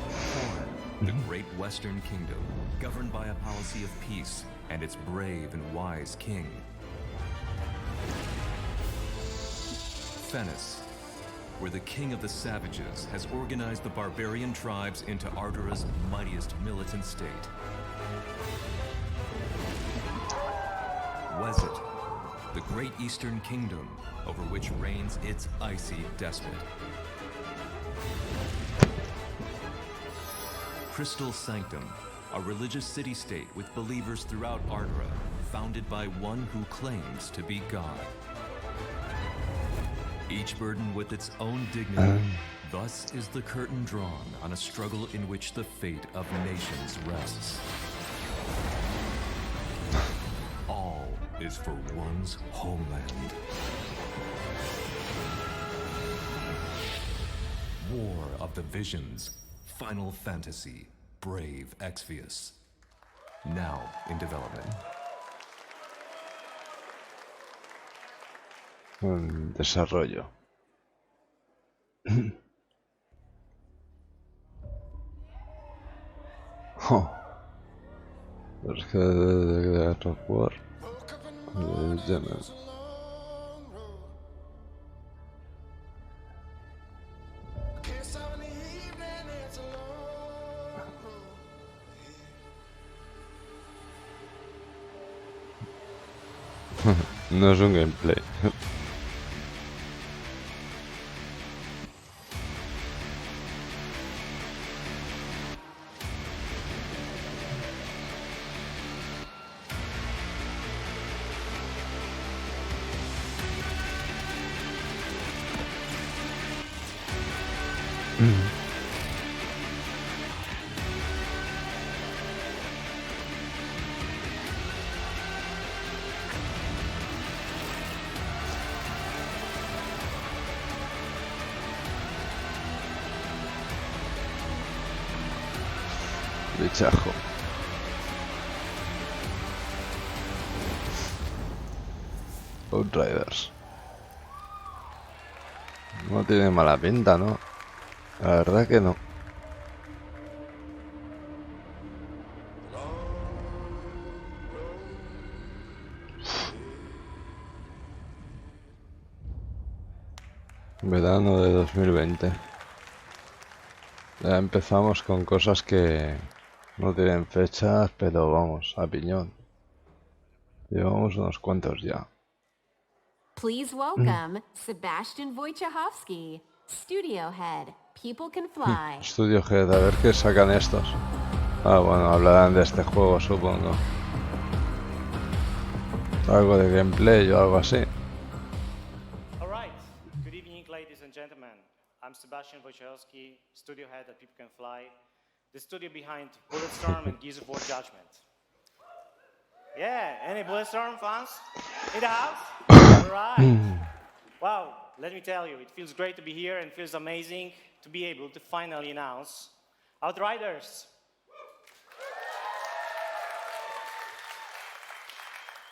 Horn, the great Western Kingdom, governed by a policy of peace and its brave and wise king. Fennis, where the king of the savages has organized the barbarian tribes into Ardora's mightiest militant state. Wezet, the great Eastern Kingdom, over which reigns its icy despot. Crystal Sanctum, a religious city-state with believers throughout Ardora, founded by one who claims to be God. Each burdened with its own dignity, thus is the curtain drawn on a struggle in which the fate of nations rests. All is for one's homeland. War of the Visions, Final Fantasy, Brave Exvius. Now in development. En desarrollo. Oh. Es que de jugar Yemen. No es un gameplay. Bichajo. Outriders. No tiene mala pinta, ¿no? La verdad que no. Verano de 2020. Ya empezamos con cosas que no tienen fechas, pero vamos, a piñón. Llevamos unos cuantos ya. Please welcome Sebastian Wojciechowski, Studio Head. People Can Fly. Studio Head, a ver qué sacan estos. Ah, bueno, hablarán de este juego, supongo. Algo de gameplay o algo así. Alright, good evening ladies and gentlemen. I'm Sebastian Wojciechowski, Studio Head at People Can Fly, the studio behind Bulletstorm and Gears of War Judgment. Yeah, any Bulletstorm fans in the house? All right. Wow, let me tell you, it feels great to be here and feels amazing to be able to finally announce Outriders.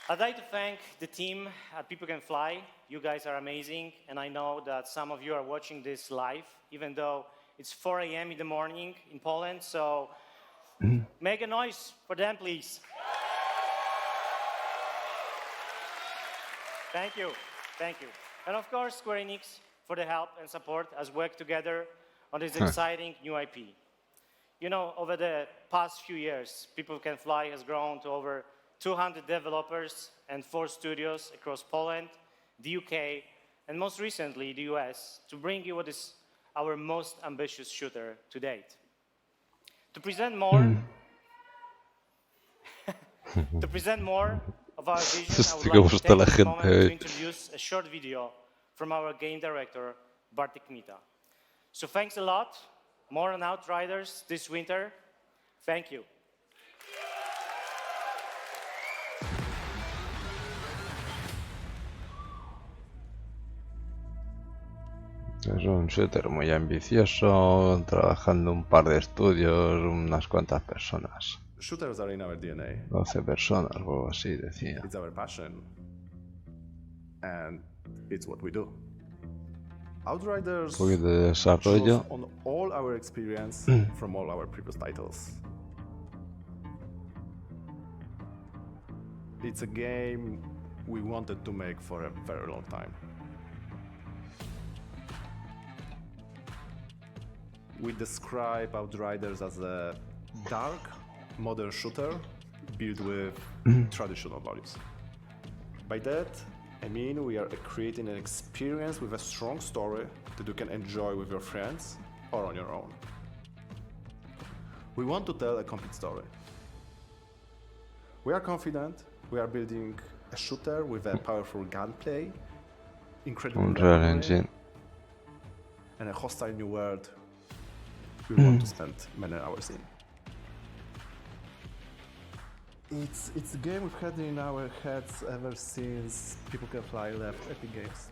I'd like to thank the team at People Can Fly. You guys are amazing, and I know that some of you are watching this live, even though it's 4 a.m. in the morning in Poland, so make a noise for them, please. Thank you, thank you. And of course, Square-Enix for the help and support as we work together on this exciting new IP. You know, over the past few years, People Can Fly has grown to over 200 developers and 4 studios across Poland, the UK, and most recently the US, to bring you what is our most ambitious shooter to date. To present more, of our vision, I would like to take this moment to introduce a short video from our game director, Bartek Mita. So thanks a lot. More on Outriders this winter. Thank you. Es un shooter muy ambicioso, trabajando un par de estudios, unas cuantas personas. Shooters are in our DNA. 12 personas o algo así, decía. It's our passion. And it's what we do. Outriders Un poquito de desarrollo. draws on all our experience from all our previous titles. It's a game we wanted to make for a very long time. We describe Outriders as a dark, modern shooter built with traditional values. By that, I mean we are creating an experience with a strong story that you can enjoy with your friends or on your own. We want to tell a complete story. We are confident we are building a shooter with a powerful gunplay, incredible Unreal Engine, and a hostile new world we want to spend many hours in. It's a game we've had in our heads ever since People Can Fly left Epic Games.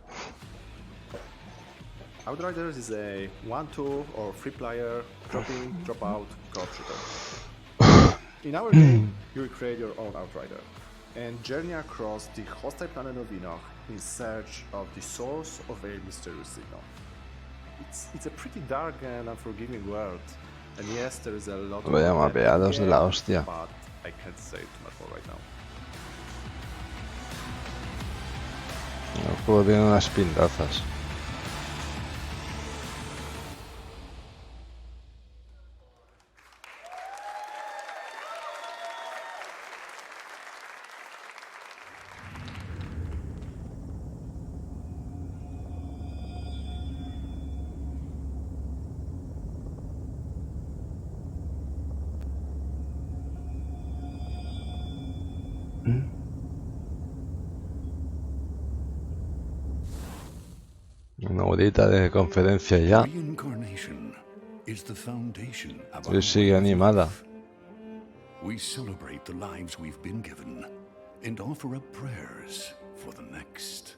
Outriders is a 1-2 or 3-player drop in, drop out co-op shooter. In our game, you will create your own Outrider and journey across the hostile planet of Enoch in search of the source of a mysterious signal. It's a pretty dark and unforgiving world, and yes, there is a lot vaya mapeados de la hostia. But I can't say too much more right now. El juego tiene unas pintazas. Una horita de conferencia ya. Y sigue animada. We celebrate the lives we've been given and offer up prayers for the next.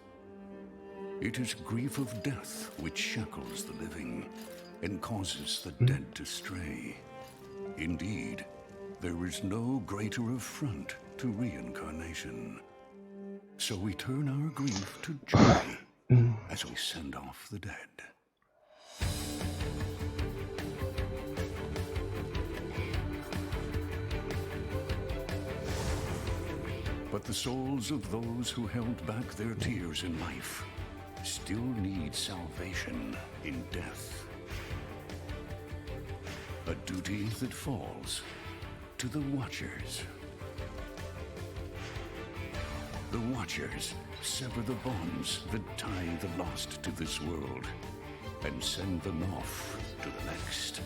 It is grief of death which shackles the living and causes the dead to stray. Indeed, there is no greater affront to reincarnation. So we turn our grief to joy as we send off the dead. But the souls of those who held back their tears in life still need salvation in death. A duty that falls to the Watchers. The Watchers sever the bonds that tie the lost to this world and send them off to the next.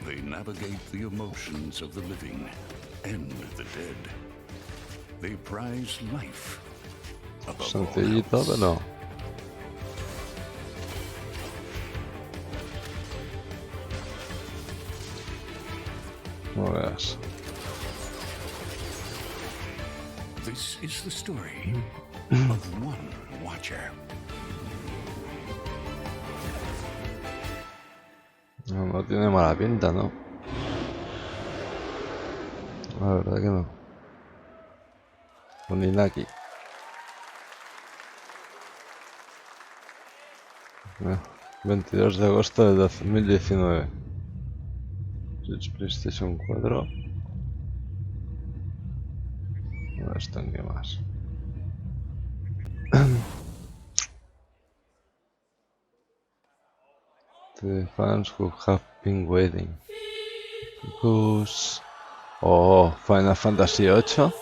They navigate the emotions of the living and the dead. They prize life above all Sencillito, else. pero no veas. This is the story of one watcher. No tiene mala pinta, ¿no? La verdad que no. Un Inaki. 22 de agosto de 2019. PlayStation 4. No esto en qué más. The fans who have been waiting. Goose. Oh, Final Fantasy 8.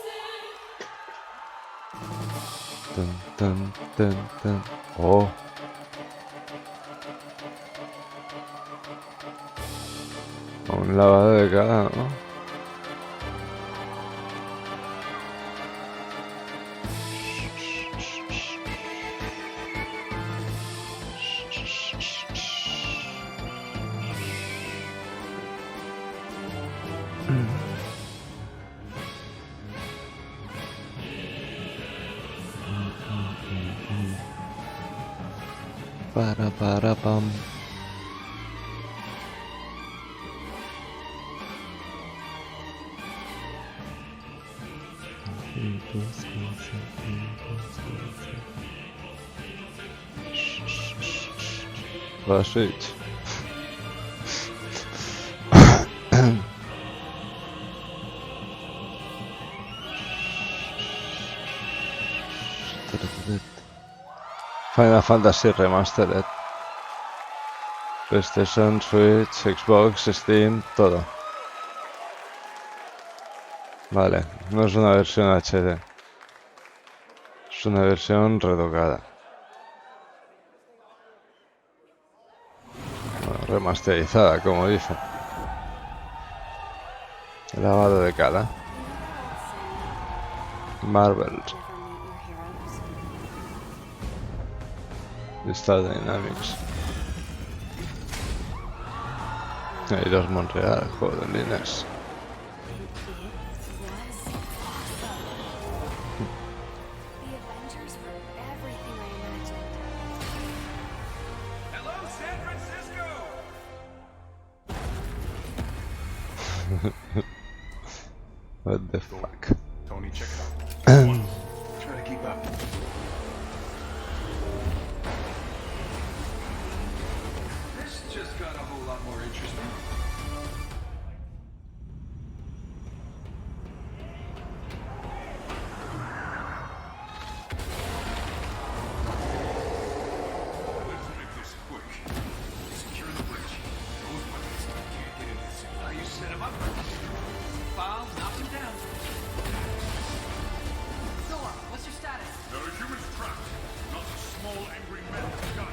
Oh. Un lavado de cara, ¿no? Para pam. La Switch. Final Fantasy Remastered. PlayStation, Switch, Xbox, Steam, todo. Vale, no es una versión HD. Es una versión retocada. Bueno, remasterizada, como dicen. Lavado de cara. Marvel. Star Dynamics. Hay dos Montreal, joder, Linux. What the fuck? Tony, check it out. Try to keep up. This just got a whole lot more interesting. Let's make this quick. Secure the bridge. Those weapons can't get in this. How you set them up? File, knock him down. Zilla, what's your status? There are humans trapped, not a small angry men with guns.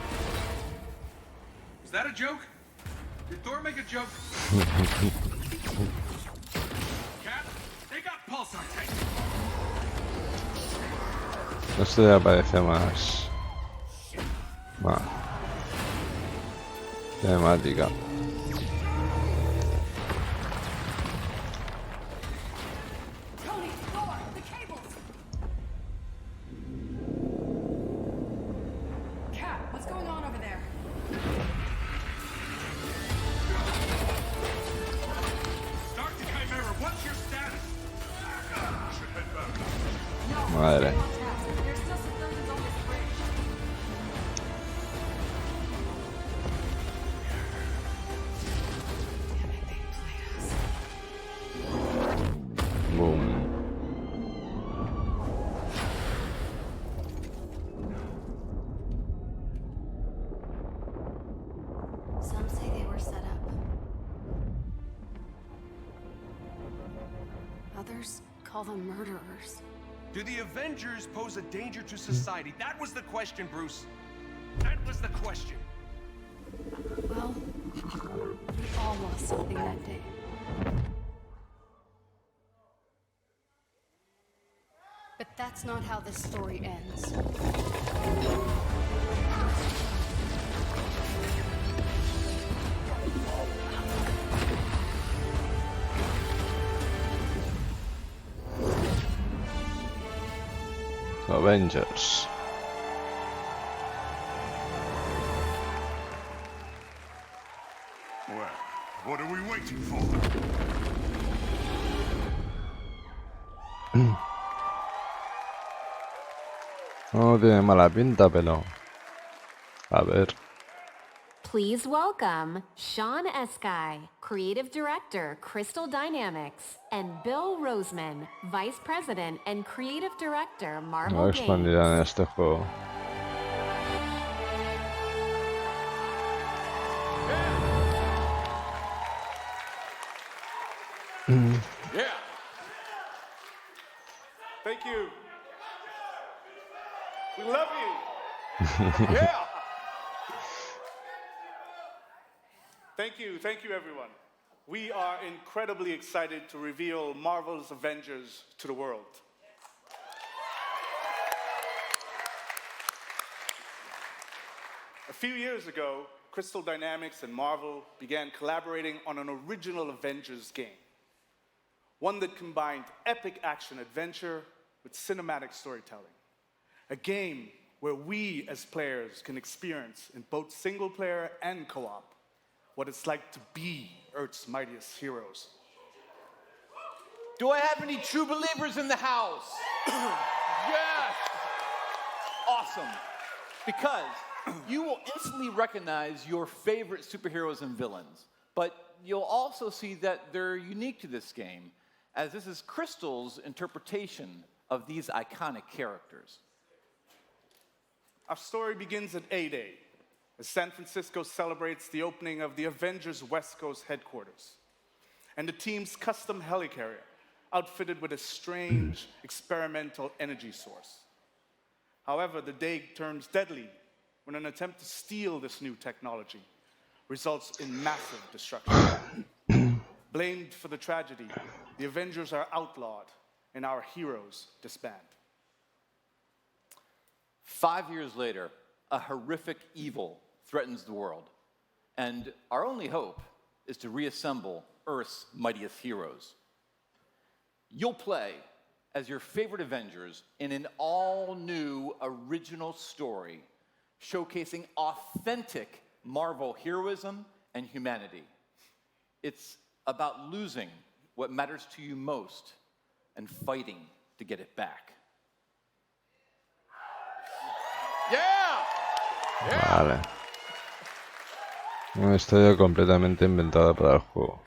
Is that a joke? Did Thor make a joke? Cat, they got pulsar tanks. Esto ya parece más temática. Tony, Thor, the cables! Cat, what's going on over there? Start the Chimera, what's your status? Should head back. Madre. There's still civilians on this bridge. Boom. Some say they were set up. Others call them murderers. Do the Avengers pose a danger to society? That was the question, Bruce. That was the question. Well, we all lost something that day. But that's not how this story ends. Avengers. Well, what are we waiting for? No tiene mala pinta, pero... A ver... Please welcome Sean Eskai, Creative Director, Crystal Dynamics, and Bill Roseman, Vice President and Creative Director, Marvel No Games. expandirán este juego. Yeah. Thank you. We love you. Yeah. Thank you everyone. We are incredibly excited to reveal Marvel's Avengers to the world. A few years ago, Crystal Dynamics and Marvel began collaborating on an original Avengers game. One that combined epic action-adventure with cinematic storytelling. A game where we as players can experience in both single-player and co-op what it's like to be Earth's mightiest heroes. Do I have any true believers in the house? Yes! Awesome. Because you will instantly recognize your favorite superheroes and villains, but you'll also see that they're unique to this game, as this is Crystal's interpretation of these iconic characters. Our story begins at A-Day, as San Francisco celebrates the opening of the Avengers West Coast headquarters, and the team's custom helicarrier, outfitted with a strange experimental energy source. However, the day turns deadly when an attempt to steal this new technology results in massive destruction. Blamed for the tragedy, the Avengers are outlawed and our heroes disband. 5 years later, a horrific evil threatens the world, and our only hope is to reassemble Earth's mightiest heroes. You'll play as your favorite Avengers in an all-new original story showcasing authentic Marvel heroism and humanity. It's about losing what matters to you most and fighting to get it back. Yeah! Vale. Una historia completamente inventada para el juego.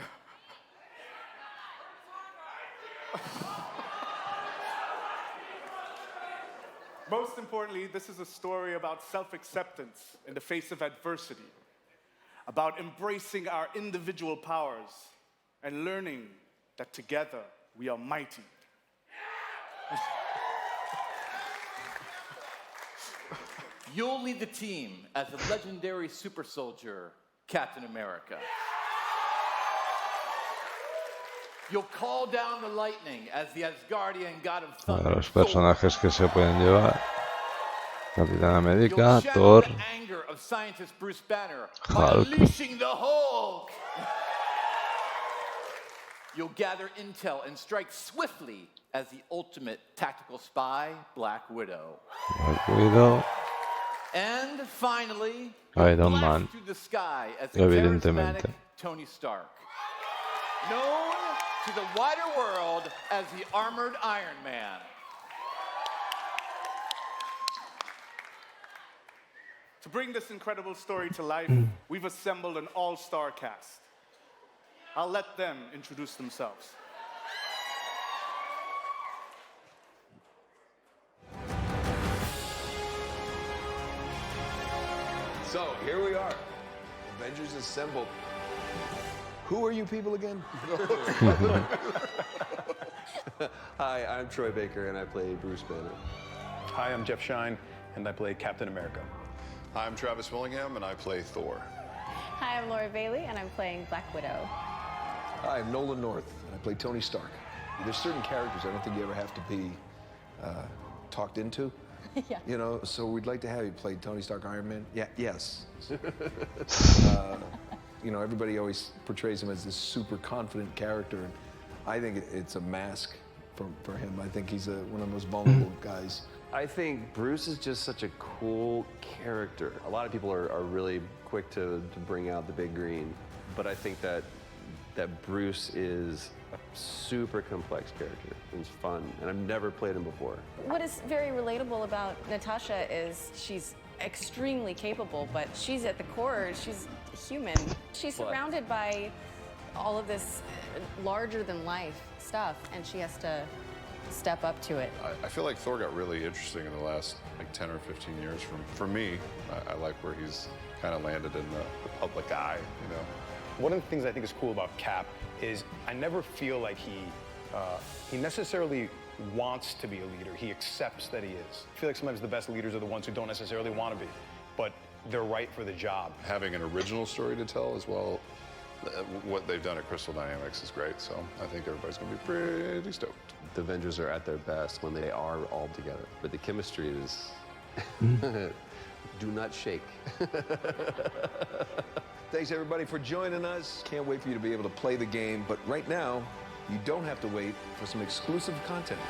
Most importantly, this is a story about self-acceptance in the face of adversity, about embracing our individual powers and learning that together we are mighty. You'll lead the team as the legendary super soldier, Captain America. You'll call down the lightning as the Asgardian god of thunder. Los personajes que se pueden llevar: Capitán América, Thor, The anger of scientist Bruce Banner by Hulk. unleashing the Hulk. You'll gather intel and strike swiftly as the ultimate tactical spy, Black Widow. Black Widow, And finally, Iron blast Man, through the sky as the evidentemente. charismatic Tony Stark, known to the wider world as the Armored Iron Man. To bring this incredible story to life, we've assembled an all-star cast. I'll let them introduce themselves. So, here we are. Avengers assembled. Who are you people again? Hi, I'm Troy Baker, and I play Bruce Banner. Hi, I'm Jeff Shine, and I play Captain America. Hi, I'm Travis Willingham, and I play Thor. Hi, I'm Laura Bailey, and I'm playing Black Widow. Hi, I'm Nolan North, and I play Tony Stark. There's certain characters I don't think you ever have to be talked into. Yeah. You know, so we'd like to have you play Tony Stark, Iron Man. Yeah, yes. You know, everybody always portrays him as this super confident character, and I think it's a mask for him. I think he's one of the most vulnerable guys I think Bruce is just such a cool character. A lot of people are really quick to bring out the big green, but I think that Bruce is a super complex character. It's fun, and I've never played him before. What is very relatable about Natasha is she's extremely capable, but she's at the core, she's human. She's surrounded by all of this larger than life stuff, and she has to step up to it. I feel like Thor got really interesting in the last like 10 or 15 years. For me, I like where he's kind of landed in the public eye, you know. One of the things I think is cool about Cap is I never feel like he necessarily wants to be a leader. He accepts that he is. I feel like sometimes the best leaders are the ones who don't necessarily want to be, but they're right for the job. Having an original story to tell as well, what they've done at Crystal Dynamics is great, so I think everybody's going to be pretty stoked. The Avengers are at their best when they are all together, but the chemistry is... do not shake. Thanks everybody for joining us. Can't wait for you to be able to play the game, but right now, you don't have to wait for some exclusive content.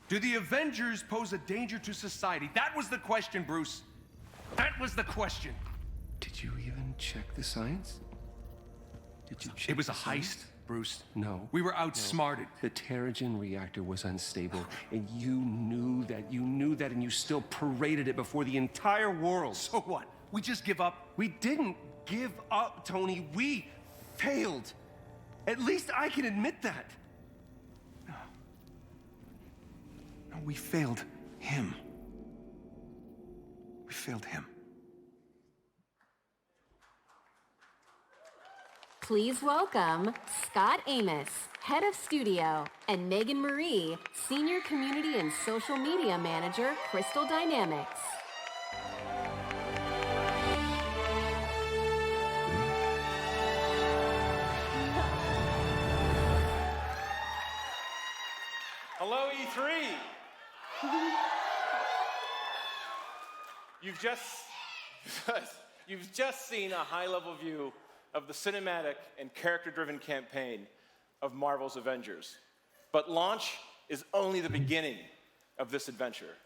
Do the Avengers pose a danger to society? That was the question, Bruce. That was the question. Did you even check the science? Did you check It was a the science? heist, Bruce. No. We were outsmarted. The Terrigen reactor was unstable, and you knew that, and you still paraded it before the entire world. So what? We just give up? We didn't give up, Tony. We failed. At least I can admit that. No, we failed him. We failed him. Please welcome Scott Amos, Head of Studio, and Megan Marie, Senior Community and Social Media Manager, Crystal Dynamics. Hello, E3! You've just seen a high-level view of the cinematic and character-driven campaign of Marvel's Avengers. But launch is only the beginning of this adventure.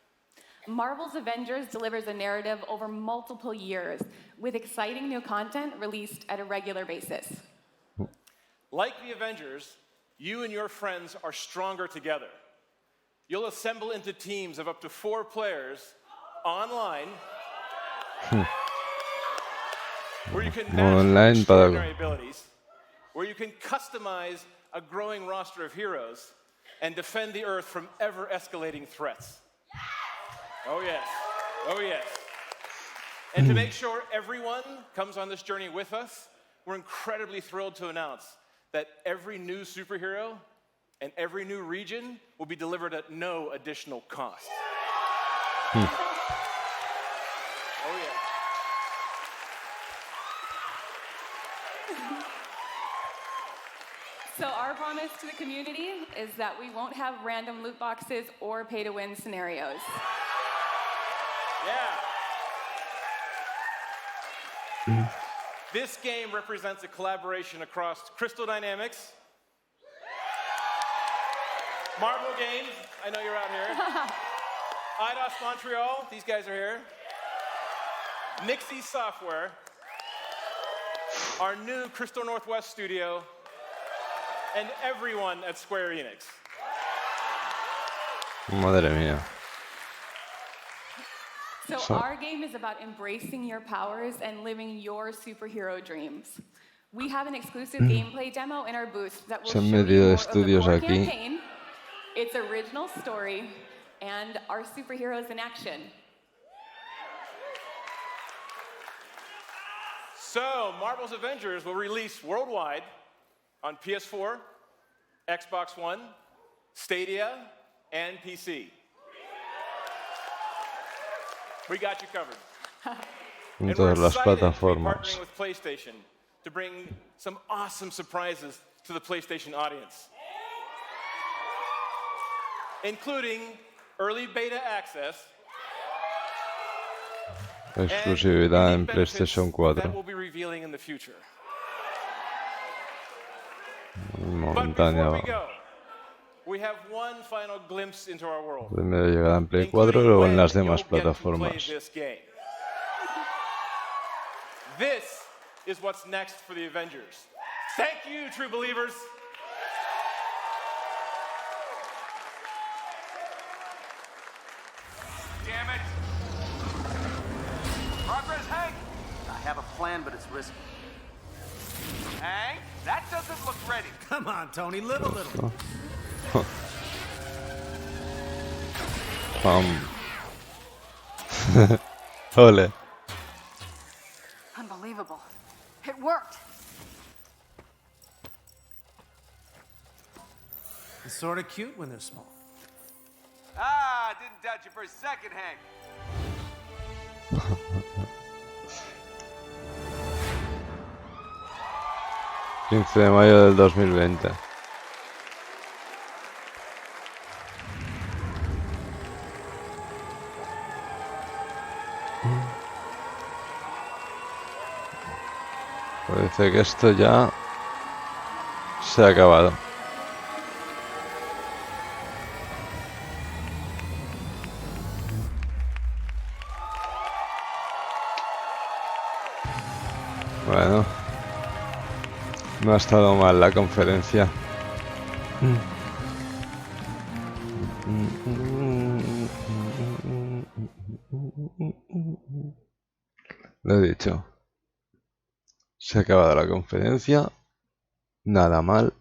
Marvel's Avengers delivers a narrative over multiple years, with exciting new content released at a regular basis. Like the Avengers, you and your friends are stronger together. You'll assemble into teams of up to 4 players online, where you can master extraordinary abilities, where you can customize a growing roster of heroes, and defend the Earth from ever-escalating threats. Oh yes, oh yes. And to make sure everyone comes on this journey with us, we're incredibly thrilled to announce that every new superhero and every new region will be delivered at no additional cost. Oh yeah. So our promise to the community is that we won't have random loot boxes or pay-to-win scenarios. Yeah. This game represents a collaboration across Crystal Dynamics, Marvel Games, I know you're out here, IDOS Montreal, these guys are here, Nixie Software, our new Crystal Northwest studio, and everyone at Square-Enix. Madre mía. So our game is about embracing your powers and living your superhero dreams. We have an exclusive gameplay demo in our booth that will show you more of the core campaign, its original story, and our superheroes in action. So, Marvel's Avengers will release worldwide on PS4, Xbox One, Stadia, and PC. We got you covered. En todas las plataformas. Partnering with PlayStation to bring some awesome surprises to the PlayStation audience, including early beta access, Exclusividad en PlayStation 4. that we'll be revealing in the future. montaña. Primero llegará en Play 4 y luego en las demás plataformas. This is what's next for the Avengers. Thank you, true believers. Damn it! Progress, Hank? I have a plan, but it's risky. Hank, that doesn't look ready. Come on, Tony, live a little. Ole. Unbelievable. It worked. It's sort of cute when they're small. Ah, didn't doubt you for a second, Hank. 15 de mayo del 2020. Parece que esto ya se ha acabado. Bueno, no ha estado mal la conferencia. Lo he dicho. Se ha acabado la conferencia. Nada mal.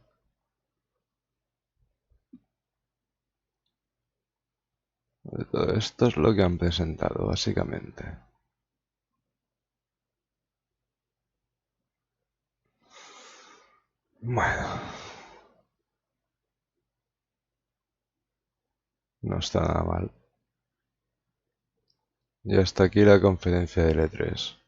Todo esto es lo que han presentado, básicamente. Bueno. No está nada mal. Y hasta aquí la conferencia del E3.